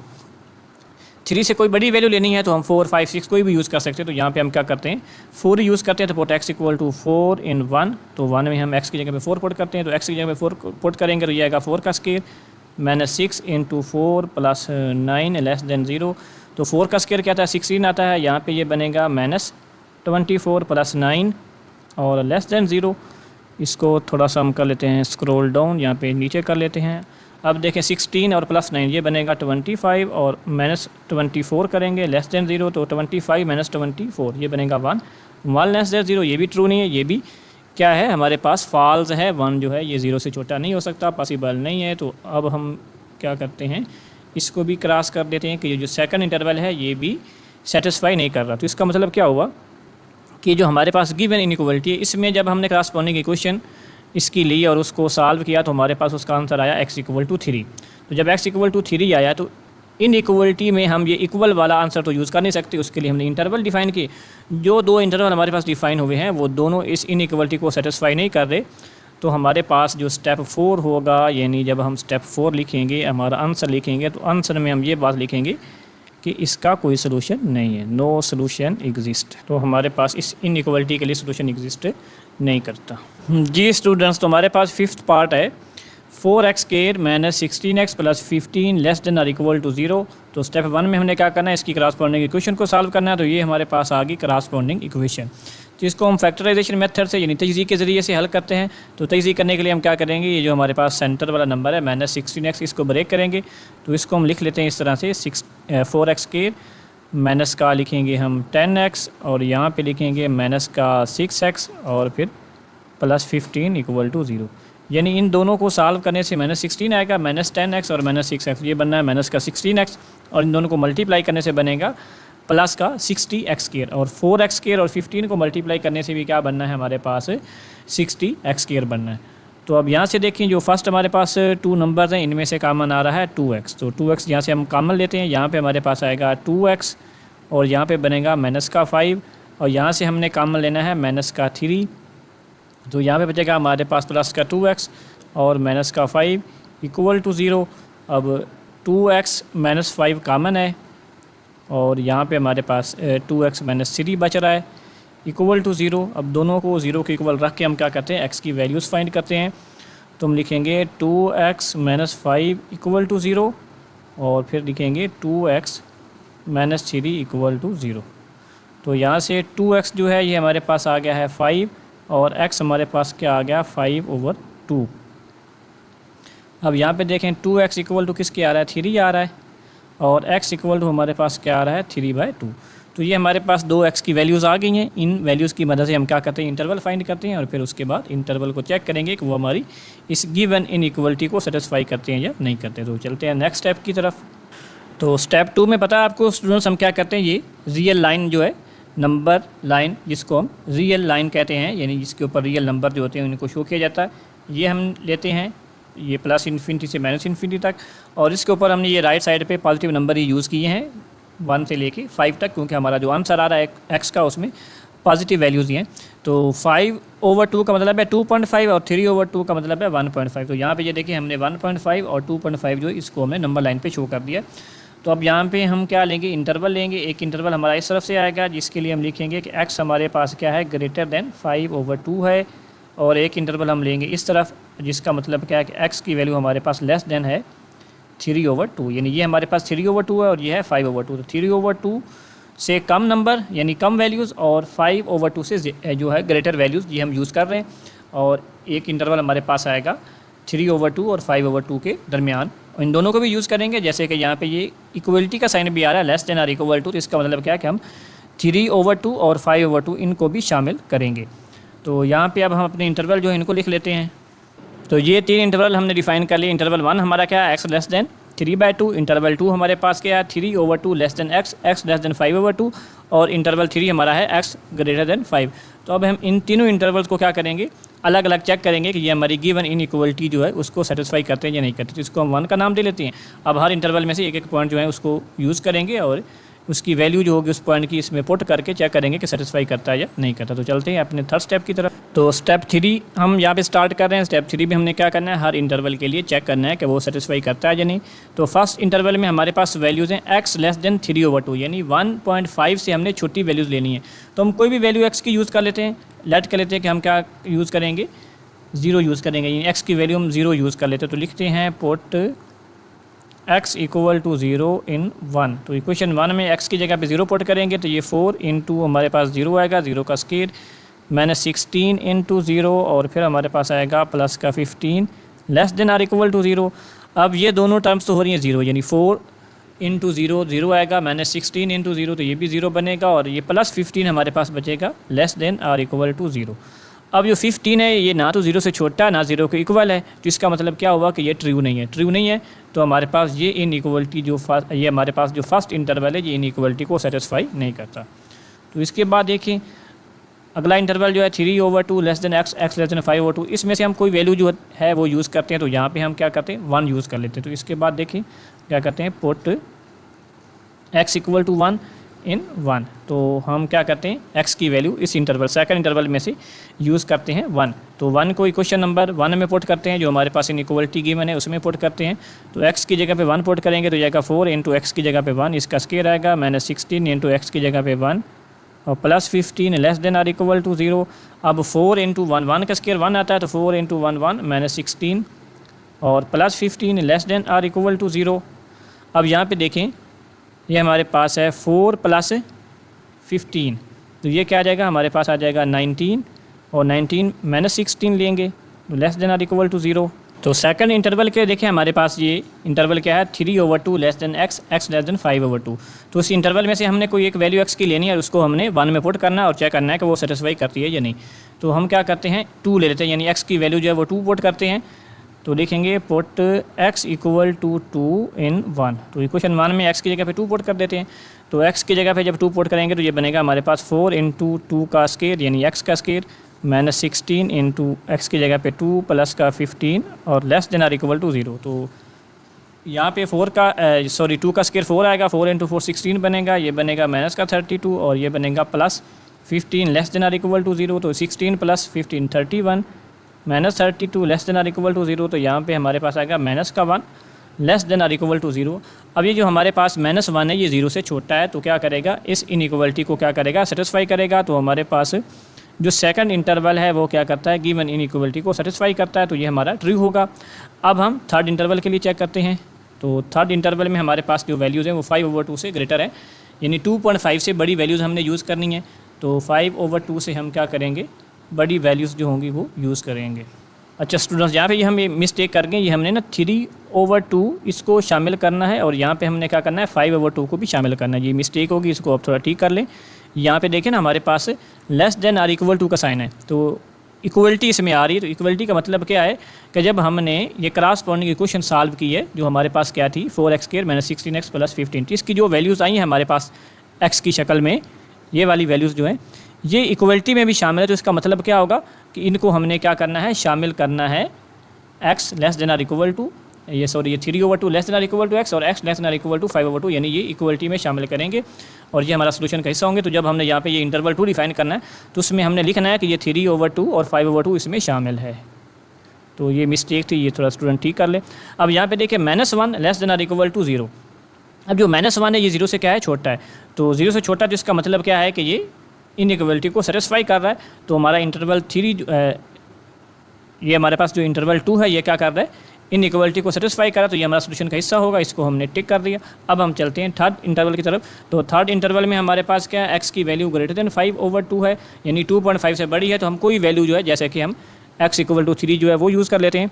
3 से कोई बड़ी वैल्यू लेनी है तो हम 4, 5, 6 कोई भी यूज़ कर सकते हैं। तो यहाँ पे हम क्या करते हैं 4 यूज़ करते हैं, तो पुट एक्स इक्वल टू 4 इन 1, तो 1 में हम एक्स की जगह पे 4 पुट करते हैं, तो एक्स की जगह पे 4 पुट करेंगे तो ये आएगा 4 का square minus 6 into 4 plus 9 less than 0। तो 4 का स्केयर क्या आता है 16 आता है, यहाँ पे ये बनेगा माइनस 24 प्लस 9 और लेस देन 0। इसको थोड़ा सा हम कर लेते हैं स्क्रॉल डाउन, यहाँ पे नीचे कर लेते हैं। अब देखें 16 और प्लस 9 ये बनेगा 25 और माइनस 24 करेंगे लेस देन 0, तो 25 माइनस 24 ये बनेगा 1 लेस देन 0। ये भी ट्रू नहीं है, ये भी क्या है हमारे पास फॉल्स है, 1 जो है ये 0 से छोटा नहीं हो सकता, पॉसिबल नहीं है। तो अब हम क्या करते हैं इसको भी क्रॉस कर देते हैं कि ये जो सेकंड इंटरवल है ये भी सेटिस्फाई नहीं कर रहा। तो इसका मतलब क्या हुआ कि जो हमारे पास गिवन इनइक्वालिटी है इसमें जब हमने क्रॉसपोंडिंग इक्वेशन इसकी ली और उसको सॉल्व किया तो हमारे पास उसका आंसर आया x इक्वल टू 3। तो जब x इक्वल टू 3 आया तो इनइक्वालिटी में हम ये इक्वल वाला आंसर तो यूज़ कर नहीं सकते, उसके लिए हमने इंटरवल डिफ़ाइन किए। जो 2 इंटरवल हमारे पास डिफ़ाइन हुए हैं वो दोनों इस इनइक्वालिटी को सेटिस्फाई नहीं कर रहे। तो हमारे पास जो स्टेप 4 होगा, यानी जब हम स्टेप 4 लिखेंगे हमारा आंसर लिखेंगे तो आंसर में हम ये बात लिखेंगे कि इसका कोई सोल्यूशन नहीं है, नो सोल्यूशन एग्जिस्ट। तो हमारे पास इस इनइक्वालिटी के लिए सोल्यूशन एग्जिस्ट नहीं करता। जी स्टूडेंट्स, तो हमारे पास 5th पार्ट है 4x square minus 16x plus 15 less then और इक्वल टू 0। तो स्टेप 1 में हमने क्या करना है इसकी क्रॉसपोंडिंग इक्वेशन को सॉल्व करना है। तो ये हमारे पास आ गई क्रॉसपोंडिंग इक्वेशन, तो इसको हम फैक्टराइजेशन मेथड से यानी तजज़ी के ज़रिए से हल करते हैं। तो तजज़ी करने के लिए हम क्या करेंगे, ये जो हमारे पास सेंटर वाला नंबर है माइनस 16x इसको ब्रेक करेंगे। तो इसको हम लिख लेते हैं इस तरह से 4x स्क्वायर माइनस का लिखेंगे हम 10x और यहाँ पे लिखेंगे माइनस का 6x और फिर प्लस 15 इक्वल टू 0। यानी इन दोनों को सॉल्व करने से माइनस 16 आएगा, माइनस 10x और माइनस 6x ये बनना है माइनस का 16x, और इन दोनों को मल्टीप्लाई करने से बनेगा प्लस का 60x स्क्वायर, और 4x स्क्वायर और 15 को मल्टीप्लाई करने से भी क्या बनना है हमारे पास 60x स्क्वायर बनना है। तो अब यहाँ से देखें जो फर्स्ट हमारे पास 2 नंबर्स हैं इनमें से कॉमन आ रहा है 2x। तो 2x यहाँ से हम कॉमन लेते हैं, यहाँ पे हमारे पास आएगा 2x और यहाँ पे बनेगा माइनस का 5 और यहाँ से हमने कॉमन लेना है माइनस का 3। तो यहाँ पे बचेगा हमारे पास प्लस का 2x और माइनस का 5 इक्वल टू 0। अब 2x माइनस 5 कॉमन है और यहाँ पे हमारे पास 2x माइनस 3 बच रहा है इक्वल टू 0। अब दोनों को 0 के इक्वल रख के हम क्या करते हैं x की वैल्यूज़ फाइंड करते हैं। तो हम लिखेंगे 2x माइनस 5 इक्वल टू 0 और फिर लिखेंगे 2x माइनस 3 इक्वल टू 0। तो यहाँ से 2x जो है ये हमारे पास आ गया है 5 और x हमारे पास क्या आ गया 5/2। अब यहाँ पे देखें 2x इक्वल टू किसके आ रहा है 3 आ रहा है और x इक्वल टू हमारे पास क्या आ रहा है 3/2। तो ये हमारे पास 2x की वैल्यूज़ आ गई हैं। इन वैल्यूज़ की मदद से हम क्या करते हैं इंटरवल फाइंड करते हैं और फिर उसके बाद इंटरवल को चेक करेंगे कि वो हमारी इस गिवन इनइक्वालिटी को सेटिस्फाई करते हैं या नहीं करते। तो चलते हैं नेक्स्ट स्टेप की तरफ। तो स्टेप 2 में पता है आपको स्टूडेंट्स हम क्या करते हैं, ये रियल लाइन जो है नंबर लाइन जिसको हम रियल लाइन कहते हैं, यानी जिसके ऊपर रियल नंबर जो होते हैं उनको शो किया जाता है, ये हम लेते हैं ये प्लस इन्फिनिटी से माइनस इन्फिनिटी तक, और इसके ऊपर हमने ये राइट साइड पे पॉजिटिव नंबर ही यूज़ किए हैं 1 से लेके 5 तक, क्योंकि हमारा जो आंसर आ रहा है x का उसमें पॉजिटिव वैल्यूज़ ही हैं। तो 5/2 का मतलब है 2.5 और 3/2 का मतलब है 1.5। तो यहाँ पे ये देखिए हमने 1.5 और 2.5 जो इसको हमने नंबर लाइन पे शो कर दिया। तो अब यहाँ पे हम क्या लेंगे इंटरवल लेंगे। एक इंटरवल हमारा इस तरफ से आएगा जिसके लिए हम लिखेंगे कि x हमारे पास क्या है ग्रेटर देन 5/2 है, और एक इंटरवल हम लेंगे इस तरफ जिसका मतलब क्या है कि x की वैल्यू हमारे पास लेस देन है 3/2, यानी ये हमारे पास 3/2 है और ये है 5/2। तो 3/2 से कम नंबर यानी कम वैल्यूज़ और 5/2 से जो है ग्रेटर वैल्यूज़ ये हम यूज़ कर रहे हैं, और एक इंटरवल हमारे पास आएगा 3/2 और 5/2 के दरमियान। इन दोनों को भी यूज़ करेंगे, जैसे कि यहाँ पे ये इक्वलिटी का साइन भी आ रहा है लेस देन और इक्वल टू, तो इसका मतलब क्या है कि हम 3/2 और 5/2 इनको भी शामिल करेंगे। तो यहाँ पे अब हम अपने इंटरवल जो है इनको लिख लेते हैं। तो ये 3 इंटरवल हमने डिफाइन कर लिए। इंटरवल 1 हमारा क्या है x लेस देन 3/2, इंटरवल 2 हमारे पास क्या है 3/2 less then x less then 5/2, और इंटरवल 3 हमारा है x ग्रेटर देन 5। तो अब हम इन तीनों इंटरवल्स को क्या करेंगे अलग अलग चेक करेंगे कि ये हमारी गिवन इनइक्वालिटी जो है उसको सेटिस्फाई करते हैं या नहीं करते। तो इसको हम 1 का नाम दे लेते हैं। अब हर इंटरवल में से एक एक पॉइंट जो है उसको यूज़ करेंगे और उसकी वैल्यू जो होगी उस पॉइंट की इसमें पुट करके चेक करेंगे कि सेटिस्फाई करता है या नहीं करता। तो चलते हैं अपने थर्ड स्टेप की तरफ। तो स्टेप 3 हम यहाँ पे स्टार्ट कर रहे हैं। स्टेप 3 में हमने क्या करना है, हर इंटरवल के लिए चेक करना है कि वो सेटिस्फाई करता है या नहीं। तो फर्स्ट इंटरवल में हमारे पास वैल्यूज़ हैं x लेस देन 3/2 यानी 1.5 से हमने छोटी वैल्यूज़ लेनी है। तो हम कोई भी वैल्यू x की यूज़ कर लेते हैं। लेट कर लेते हैं कि हम क्या यूज़ करेंगे, 0 यूज़ करेंगे, यानी x की वैल्यू हम 0 यूज़ कर लेते हैं। तो लिखते हैं पुट x इक्वल टू 0 इन 1। तो इक्वेशन 1 में x की जगह पे 0 पुट करेंगे तो ये 4 इंटू हमारे पास 0 आएगा, 0 का स्क्वायर माइनस 16 इंटू 0 और फिर हमारे पास आएगा प्लस का 15 less than or equal to 0। अब ये दोनों टर्म्स तो हो रही हैं 0, यानी 4 इंटू 0 0 आएगा, माइनस 16 इंटू 0 तो ये भी 0 बनेगा और ये प्लस 15 हमारे पास बचेगा less than or equal to 0। अब जो 15 है ये ना तो 0 से छोटा है ना 0 के इक्वल है, तो इसका मतलब क्या हुआ कि ये ट्रू नहीं है। ट्रू नहीं है तो हमारे पास ये इनइक्वलिटी ये हमारे पास जो फर्स्ट इंटरवल है ये इनइक्वलिटी को सेटिस्फाई नहीं करता। तो इसके बाद देखें अगला इंटरवल जो है 3/2 less then x less then 5/2, इसमें से हम कोई वैल्यू जो है वो यूज़ करते हैं। तो यहाँ पे हम क्या करते हैं 1 यूज़ कर लेते हैं। तो इसके बाद देखें क्या करते हैं पुट x इक्वल टू 1 इन 1। तो हम क्या करते हैं x की वैल्यू इस इंटरवल सेकंड इंटरवल में से यूज़ करते हैं 1। तो 1 को इक्वेशन नंबर 1 में पुट करते हैं, जो हमारे पास इनइक्वलिटी गिवन है उसमें पुट करते हैं। तो x की जगह पे 1 पुट करेंगे तो जाएगा 4 इंटू x की जगह पे 1, इसका स्क्वायर आएगा माइनस 16 इंटू x की जगह पे 1 और plus 15 less than or equal to 0। अब 4 इंटू 1 का स्क्वायर 1 आता है तो 4 इंटू 1 माइनस 16 और plus 15 less than or equal to 0। अब यहाँ पे देखें ये हमारे पास है 4 प्लस 15, तो ये क्या आ जाएगा हमारे पास आ जाएगा 19 और 19 माइनस 16 लेंगे तो less than or equal to 0। तो सेकंड इंटरवल के देखें हमारे पास ये इंटरवल क्या है 3/2 less then x less then 5/2। तो इस इंटरवल में से हमने कोई एक वैल्यू x की लेनी है और उसको हमने 1 में पुट करना है और चेक करना है कि वो सेटिस्फाई करती है या नहीं। तो हम क्या करते हैं 2 ले लेते हैं, यानी x की वैल्यू जो है वो 2 पुट करते हैं। तो लिखेंगे पुट x इक्वल टू 2 इन 1। तो इक्वेशन 1 में x की जगह पे 2 पुट कर देते हैं। तो x की जगह पे जब 2 पुट करेंगे तो ये बनेगा हमारे पास 4 इंटू 2 का स्क्वायर यानी x का स्क्वायर माइनस 16 इंटू x की जगह पे 2 प्लस का 15 और less than or equal to 0। तो यहाँ पे 2 का स्क्वायर 4 आएगा, 4 इंटू 4 16 बनेगा, ये बनेगा माइनस का 32 और ये बनेगा plus 15 less than or equal to 0। तो 16 plus 15 31 minus 32 less than or equal to 0। तो यहाँ पे हमारे पास आएगा माइनस का 1 less than or equal to 0। अब ये जो हमारे पास -1 है ये 0 से छोटा है तो क्या करेगा इस इनइक्वलिटी को क्या करेगा सेटिस्फाई करेगा। तो हमारे पास जो सेकंड इंटरवल है वो क्या करता है गिवन इनइक्वलिटी को सेटिस्फाई करता है, तो ये हमारा ट्रू होगा। अब हम थर्ड इंटरवल के लिए चेक करते हैं। तो थर्ड इंटरवल में हमारे पास जो वैल्यूज़ हैं वो 5/2 से ग्रेटर है, यानी 2.5 से बड़ी वैल्यूज़ हमने यूज़ करनी है। तो 5/2 से हम क्या करेंगे बड़ी वैल्यूज़ जो होंगी वो यूज़ करेंगे। अच्छा स्टूडेंट्स यहाँ पे ये हम ये मिस्टेक कर गए, ये हमने ना 3/2 इसको शामिल करना है और यहाँ पे हमने क्या करना है 5/2 को भी शामिल करना है। ये मिस्टेक होगी, इसको आप थोड़ा ठीक कर लें। यहाँ पे देखें ना हमारे पास less than or equal to का साइन है तो इक्वलिटी इसमें आ रही है। तो इक्वलिटी का मतलब क्या है कि जब हमने ये क्रॉसपोंडिंग इक्वेशन सॉल्व की है जो हमारे पास क्या थी 4x² माइनस 16x प्लस 15, इसकी जो वैल्यूज़ आई हैं हमारे पास x की शक्ल में, ये वाली वैल्यूज़ जो हैं ये इक्वलिटी में भी शामिल है। तो इसका मतलब क्या होगा कि इनको हमने क्या करना है शामिल करना है x less than or equal to ये 3/2 less than or equal to x और x less than or equal to 5/2, यानी ये इक्वलिटी में शामिल करेंगे और ये हमारा सोल्यूशन का हिस्सा होंगे। तो जब हमने यहाँ पे ये इंटरवल 2 डिफाइन करना है तो उसमें हमने लिखना है कि ये 3/2 और 5/2 इसमें शामिल है। तो ये मिस्टेक थी, ये थोड़ा स्टूडेंट ठीक कर ले। अब यहाँ पे देखिए -1 less than or equal to 0। अब जो -1 है ये 0 से क्या है छोटा है, तो 0 से छोटा तो इसका मतलब क्या है कि ये इनइक्वलिटी को सेटिस्फाई कर रहा है। तो हमारा इंटरवल 3 ये हमारे पास जो इंटरवल 2 है ये क्या कर रहा है इनइक्वलिटी को सेटिस्फाई करा, तो ये हमारा सोल्यूशन का हिस्सा होगा, इसको हमने टिक कर दिया। अब हम चलते हैं थर्ड इंटरवल की तरफ। तो थर्ड इंटरवल में हमारे पास क्या है x की वैल्यू ग्रेटर देन 5/2 है, यानी 2.5 से बड़ी है। तो हम कोई वैल्यू जो है जैसे कि हम x इक्वल टू 3 जो है वो यूज़ कर लेते हैं।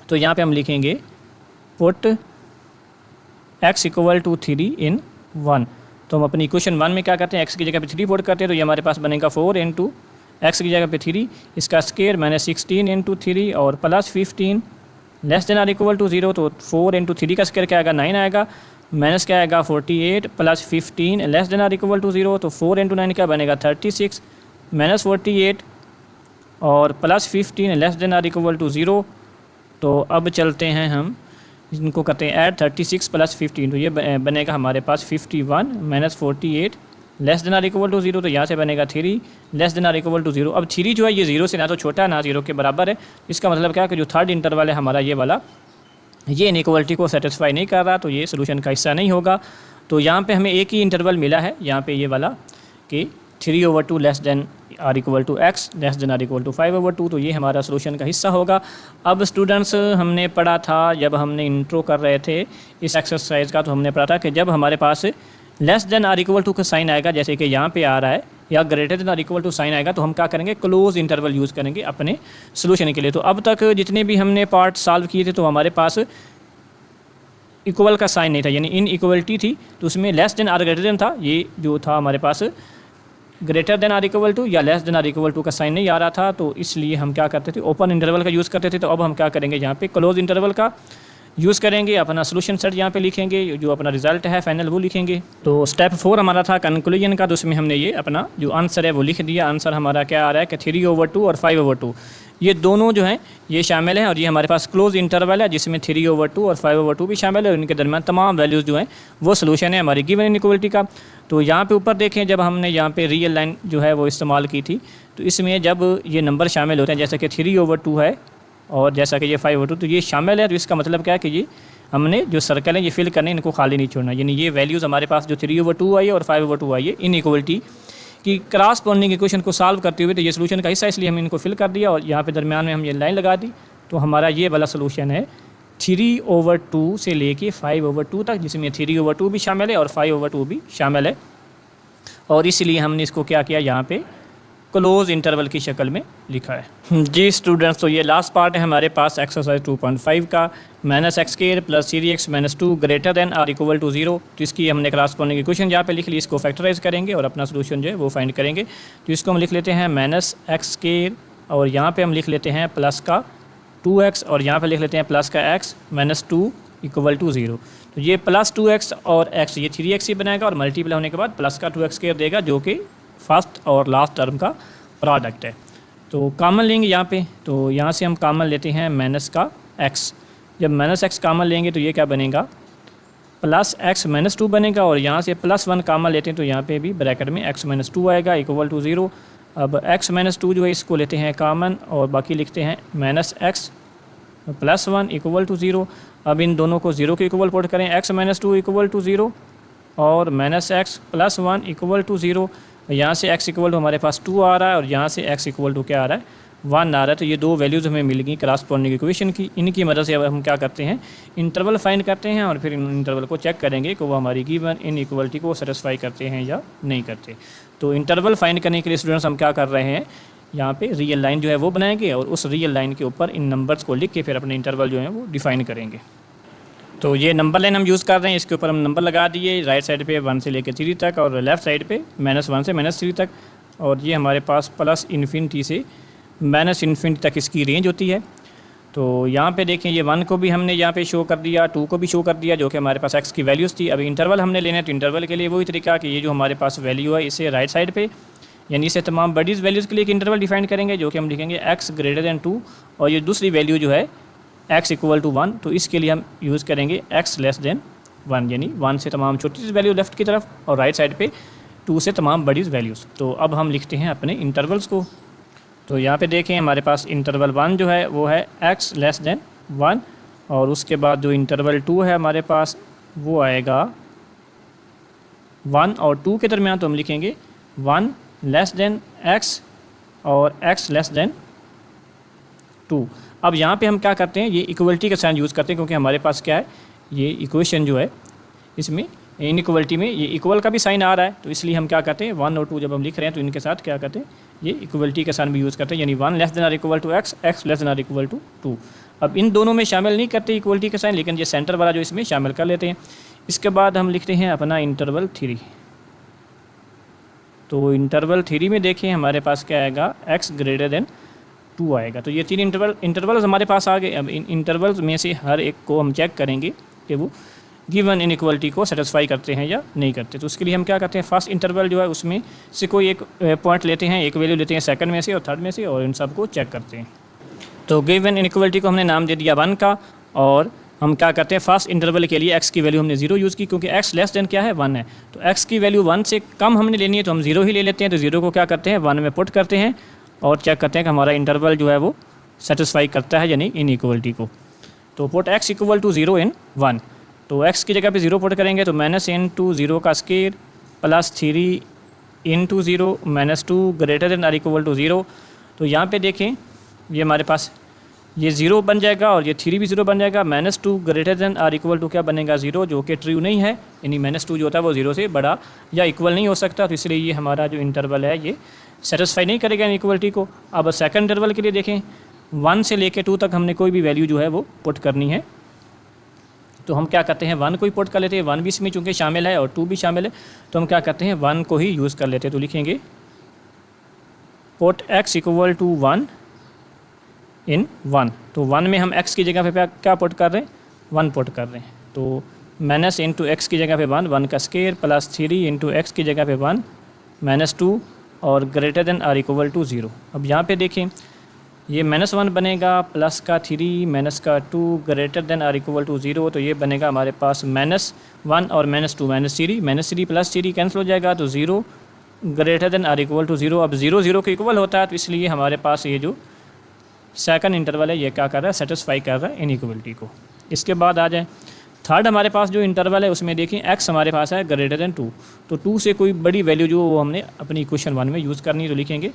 तो यहाँ पे हम लिखेंगे पुट x इक्वल टू 3 इन 1। तो हम अपनी इक्वेशन 1 में क्या करते हैं x की जगह पे 3 पुट करते हैं, तो ये हमारे पास बनेगा 4 इंटू x की जगह पे 3 इसका स्क्वायर माइनस 16 इंटू 3 और plus 15 less than or equal to 0। तो 4 इंटू 3 का स्क्वायर क्या आएगा 9 आएगा, माइनस क्या आएगा 48 plus 15 less than or equal to 0। तो 4 इंटू 9 क्या बनेगा 36 माइनस 48 और plus 15 less than or equal to 0। तो अब चलते हैं हम इनको करते हैं ऐड 36 + 15, तो ये बनेगा हमारे पास 51 - 48 less than or equal to 0, तो यहाँ से बनेगा 3 less than or equal to 0। अब 3 जो है ये 0 से ना तो छोटा है ना 0 के बराबर है। इसका मतलब क्या है कि जो थर्ड इंटरवल है हमारा ये वाला, ये इनइक्वालिटी को सेटिस्फाई नहीं कर रहा, तो ये सोल्यूशन का हिस्सा नहीं होगा। तो यहाँ पे हमें एक ही इंटरवल मिला है, यहाँ पे ये वाला कि 3/2 less than or equal to x less than or equal to 5/2, तो ये हमारा सोल्यूशन का हिस्सा होगा। अब स्टूडेंट्स हमने पढ़ा था जब हमने इंट्रो कर रहे थे इस एक्सरसाइज का, तो हमने पढ़ा था कि जब हमारे पास less than or equal to का साइन आएगा, जैसे कि यहाँ पे आ रहा है, या greater than or equal to sign आएगा, तो हम क्या करेंगे, क्लोज इंटरवल यूज़ करेंगे अपने सोल्यूशन के लिए। तो अब तक जितने भी हमने पार्ट सॉल्व किए थे तो हमारे पास इक्वल का साइन नहीं था, यानी इन इक्वलिटी थी, तो उसमें less than or greater than था, ये जो था हमारे पास greater than or equal to या less than or equal to का साइन नहीं आ रहा था, तो इसलिए हम क्या करते थे, ओपन इंटरवल का यूज़ करते थे। तो अब हम क्या करेंगे, यहाँ पे क्लोज इंटरवल का यूज़ करेंगे, अपना सोल्यूशन सेट यहाँ पे लिखेंगे, जो अपना रिजल्ट है फाइनल वो लिखेंगे। तो स्टेप 4 हमारा था कंक्लूजन का, तो उसमें हमने ये अपना जो आंसर है वो लिख दिया। आंसर हमारा क्या आ रहा है कि 3/2 और 5/2 ये दोनों जो हैं ये शामिल हैं, और ये हमारे पास क्लोज इंटरवल है जिसमें 3/2 और 5/2 भी शामिल है, और इनके दरमियान तमाम वैल्यूज़ जो हैं वो सोल्यूशन है हमारी गिवन इनइक्वालिटी का। तो यहाँ पे ऊपर देखें, जब हमने यहाँ पे रियल लाइन जो है वो इस्तेमाल की थी, तो इसमें जब ये नंबर शामिल होते हैं, जैसे कि 3/2 है और जैसा कि ये 5/2, तो ये शामिल है। तो इसका मतलब क्या है कि ये हमने जो सर्कल है ये फिल करने, इनको खाली नहीं छोड़ना, यानी ये वैल्यूज़ हमारे पास जो 3/2 आई है और 5/2 आई है इनइक्वालिटी कि क्रॉसपोंडिंग इक्वेशन को सॉल्व करते हुए, तो ये सोल्यूशन का हिस्सा, इसलिए हम इनको फिल कर दिया, और यहाँ पे दरमियान में हम ये लाइन लगा दी। तो हमारा ये वाला सोल्यूशन है 3/2 से लेके 5/2 तक, जिसमें 3/2 भी शामिल है और 5/2 भी शामिल है, और इसलिए हमने इसको क्या किया, यहाँ पे क्लोज इंटरवल की शक्ल में लिखा है। जी स्टूडेंट्स, तो ये लास्ट पार्ट है हमारे पास एक्सरसाइज 2.5 का, -x² + 3x - 2 greater than or equal to 0। तो इसकी हमने क्रॉसपोंडिंग इक्वेशन यहाँ पे लिख ली, इसको फैक्टराइज करेंगे और अपना सोल्यूशन जो है वो फाइंड करेंगे। तो इसको हम लिख लेते हैं -x² और यहाँ पे हम लिख लेते हैं प्लस का 2x और यहाँ पे लिख लेते हैं प्लस का x - 2 इक्वल टू 0। तो ये प्लस 2x और x ये 3x ही बनाएगा, और मल्टीप्लाई होने के बाद प्लस का 2x² देगा, जो कि फर्स्ट और लास्ट टर्म का प्रोडक्ट है। तो कॉमन लेंगे यहाँ पे, तो यहाँ से हम कॉमन लेते हैं माइनस का x। जब -x कॉमन लेंगे तो ये क्या बनेगा, प्लस x - 2 बनेगा, और यहाँ से +1 कॉमन लेते हैं तो यहाँ पे भी ब्रैकेट में x - 2 आएगा इक्वल टू 0। अब x - 2 जो है इसको लेते हैं कॉमन, और बाकी लिखते हैं -x +1 इक्वल टू 0। अब इन दोनों को 0 के इक्वल पुट करें, x - 2 इक्वल टू 0 और -x +1 इक्वल टू 0। यहाँ से x इक्वल टू हमारे पास 2 आ रहा है, और यहाँ से x इक्वल टू क्या आ रहा है, 1 आ रहा है। तो ये दो वैल्यूज़ हमें मिल गई क्रॉसपोंडिंग इक्वेशन की। इनकी मदद से अब हम क्या करते हैं, इंटरवल फाइंड करते हैं, और फिर इन इंटरवल को चेक करेंगे कि वो हमारी गिवन इनइक्वालिटी को सेटिस्फाई करते हैं या नहीं करते। तो इंटरवल फाइंड करने के लिए स्टूडेंट्स हम क्या कर रहे हैं, यहाँ पे रियल लाइन जो है वो बनाएंगे, और उस रियल लाइन के ऊपर इन नंबर्स को लिख के फिर अपने इंटरवल जो है वो डिफाइन करेंगे। तो ये नंबर लाइन हम यूज़ कर रहे हैं, इसके ऊपर हम नंबर लगा दिए, राइट साइड पे 1 से लेकर 3 तक, और लेफ़्ट साइड पे -1 से -3 तक, और ये हमारे पास प्लस इन्फिनिटी से -इन्फिनिटी तक इसकी रेंज होती है। तो यहाँ पे देखें, ये 1 को भी हमने यहाँ पे शो कर दिया, 2 को भी शो कर दिया, जो कि हमारे पास x की वैल्यूज़ थी। अब इंटरवल हमने लेना है, तो इंटरवल के लिए वही तरीका कि ये जो हमारे पास वैल्यू है इसे राइट साइड पे, यानी इसे तमाम बडीज़ वैल्यूज़ के लिए एक इंटरवल डिफाइन करेंगे, जो कि हम लिखेंगे x ग्रेटर देन 2, और ये दूसरी वैल्यू जो है x इक्वल टू 1, तो इसके लिए हम यूज़ करेंगे x लेस देन 1, यानी 1 से तमाम छोटी सी वैल्यू लेफ्ट की तरफ, और राइट साइड पे 2 से तमाम बड़ी वैल्यूज़। तो अब हम लिखते हैं अपने इंटरवल्स को। तो यहाँ पे देखें, हमारे पास इंटरवल 1 जो है वो है x लेस देन 1, और उसके बाद जो इंटरवल 2 है हमारे पास वो आएगा 1 और 2 के दरमियान, तो हम लिखेंगे 1 लेस देन x और x लेस देन 2। अब यहाँ पे हम क्या करते हैं, ये इक्वलिटी का साइन यूज़ करते हैं, क्योंकि हमारे पास क्या है, ये इक्वेशन जो है इसमें इनइक्वलिटी में ये इक्वल का भी साइन आ रहा है, तो इसलिए हम क्या करते हैं 1 और 2 जब हम लिख रहे हैं तो इनके साथ क्या करते हैं, ये इक्वलिटी का साइन भी यूज़ करते हैं, यानी 1 less than or equal to x, x less than or equal to 2। अब इन दोनों में शामिल नहीं करते इक्वलिटी का साइन, लेकिन ये सेंटर वाला जो इसमें शामिल कर लेते हैं। इसके बाद हम लिखते हैं अपना इंटरवल 3। तो इंटरवल 3 में देखें हमारे पास क्या आएगा, x ग्रेटर देन 2 आएगा। तो ये 3 इंटरवल्स हमारे पास आ गए। अब इन इंटरवल्स में से हर एक को हम चेक करेंगे कि वो गिवन इनइक्वालिटी को सेटिस्फाई करते हैं या नहीं करते। तो उसके लिए हम क्या करते हैं, फर्स्ट इंटरवल जो है उसमें से कोई एक पॉइंट लेते हैं, एक वैल्यू लेते हैं सेकंड में से और थर्ड में से, और इन सब को चेक करते हैं। तो गिवन इनइक्वालिटी को हमने नाम दे दिया 1 का, और हम क्या करते हैं, फर्स्ट इंटरवल के लिए x की वैल्यू हमने 0 यूज़ की, क्योंकि x लेस देन क्या है 1 है, तो x की वैल्यू 1 से कम हमने लेनी है तो हम 0 ही ले लेते हैं। तो 0 को क्या करते हैं 1 में पुट करते हैं और चेक करते हैं कि हमारा इंटरवल जो है वो सेटिस्फाई करता है यानी इनइक्वलिटी को। तो पुट x इक्वल टू 0 इन 1, तो x की जगह पे 0 पुट करेंगे तो माइनस इंटू 0 का square plus 3 into 0 minus 2 greater than or equal to 0। तो यहाँ पे देखें ये हमारे पास ये 0 बन जाएगा और ये 3 भी 0 बन जाएगा। Minus 2 greater than or equal to क्या बनेगा 0, जो कि ट्रू नहीं है, यानी माइनस 2 जो होता है वो 0 से बड़ा या इक्वल नहीं हो सकता। तो इसलिए ये हमारा जो इंटरवल है ये सेटिस्फाई नहीं करेगा इनइक्वलिटी को। अब सेकंड इंटरवल के लिए देखें 1 से लेके 2 तक हमने कोई भी वैल्यू जो है वो पुट करनी है, तो हम क्या करते हैं 1 को ही पुट कर लेते हैं। 1 भी इसमें चूँकि शामिल है और 2 भी शामिल है तो हम क्या करते हैं 1 को ही यूज़ कर लेते हैं। तो लिखेंगे पुट x इक्वल टू 1 इन 1, तो 1 में हम x की जगह पे क्या पुट कर रहे हैं 1 पुट कर रहे हैं। तो माइनस इंटू एक्स की जगह पे 1 का स्क्वायर प्लस 3 इंटू एक्स की जगह पे 1 माइनस 2 और greater than or equal to 0। अब यहाँ पे देखें ये -1 बनेगा प्लस का 3 माइनस का 2 greater than or equal to 0, तो ये बनेगा हमारे पास -1 और -2 -3 प्लस 3 कैंसिल हो जाएगा तो 0 greater than or equal to 0। अब 0 0 के इक्वल होता है, तो इसलिए हमारे पास ये जो सेकंड इंटरवल है ये क्या कर रहा है सेटिस्फाई कर रहा है इनइक्वलिटी को। इसके बाद आ जाए थर्ड हमारे पास जो इंटरवल है उसमें देखें x हमारे पास है ग्रेटर देन 2, तो 2 से कोई बड़ी वैल्यू जो वो हमने अपनी इक्वेशन 1 में यूज़ करनी है। तो लिखेंगे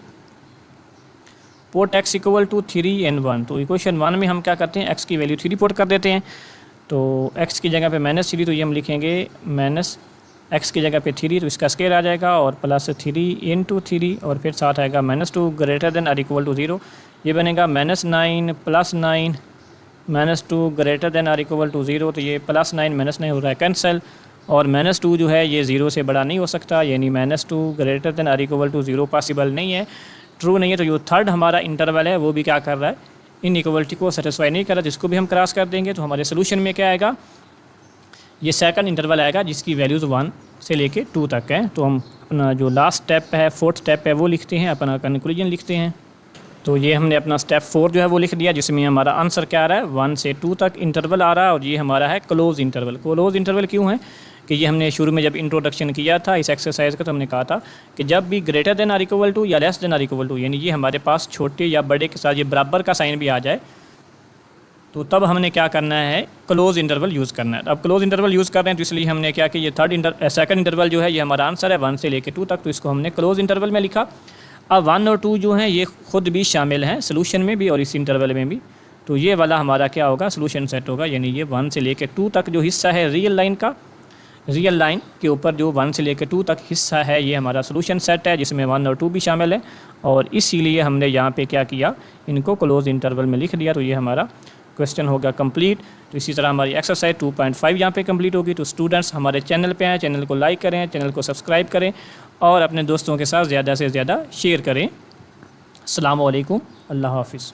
put x equal to 3 and 1, तो इक्वेशन 1 में हम क्या करते हैं x की वैल्यू 3 पुट कर देते हैं, तो x की जगह पे -3 तो ये हम लिखेंगे माइनस x की जगह पे 3 तो इसका स्क्वायर आ जाएगा और प्लस 3 इंटू 3 और फिर साथ आएगा -2 greater than or equal to 0, ये बनेगा -9 plus 9 -2 greater than or equal to 0, तो ये +9 -9 हो रहा है कैंसिल और -2 जो है ये 0 से बड़ा नहीं हो सकता, यानी -2 greater than or equal to 0 possible नहीं है, ट्रू नहीं है। तो जो थर्ड हमारा इंटरवल है वो भी क्या कर रहा है इनइक्वलिटी को सेटिस्फाई नहीं कर रहा, जिसको भी हम क्रॉस कर देंगे तो हमारे सोल्यूशन में क्या आएगा ये सेकंड इंटरवल आएगा जिसकी वैल्यूज़ 1 से लेके 2 तक है। तो हम अपना जो लास्ट स्टेप है फोर्थ स्टेप है वो लिखते हैं, अपना कंक्लूजन लिखते हैं। तो ये हमने अपना स्टेप 4 जो है वो लिख दिया, जिसमें हमारा आंसर क्या आ रहा है 1 से 2 तक इंटरवल आ रहा है और ये हमारा है क्लोज इंटरवल। क्लोज इंटरवल क्यों है कि ये हमने शुरू में जब इंट्रोडक्शन किया था इस एक्सरसाइज का तो हमने कहा था कि जब भी greater than or equal to या less than or equal to यानी ये हमारे पास छोटे या बड़े के साथ ये बराबर का साइन भी आ जाए तो तब हमने क्या करना है क्लोज इंटरवल यूज़ करना है। अब क्लोज इंटरवल यूज़ कर रहे हैं तो इसलिए हमने क्या कि ये सेकंड इंटरवल जो है ये हमारा आंसर है 1 से लेके 2 तक, तो इसको हमने क्लोज इंटरवल में लिखा। अब 1 और 2 जो हैं ये ख़ुद भी शामिल हैं सोल्यूशन में भी और इस इंटरवल में भी, तो ये वाला हमारा क्या होगा सोल्यूशन सेट होगा, यानी ये 1 से लेके 2 तक जो हिस्सा है रियल लाइन का, रियल लाइन के ऊपर जो 1 से लेकर 2 तक हिस्सा है ये हमारा सोल्यूशन सेट है जिसमें 1 और 2 भी शामिल है और इसीलिए हमने यहाँ पे क्या किया इनको क्लोज इंटरवल में लिख दिया। तो ये हमारा क्वेश्चन होगा कंप्लीट। तो इसी तरह हमारी एक्सरसाइज 2.5 यहाँ पे कंप्लीट होगी। तो स्टूडेंट्स हमारे चैनल पे आएँ, चैनल को लाइक करें, चैनल को सब्सक्राइब करें और अपने दोस्तों के साथ ज़्यादा से ज़्यादा शेयर करें। अस्सलामु अलैकुम, अल्लाह हाफ़िज़।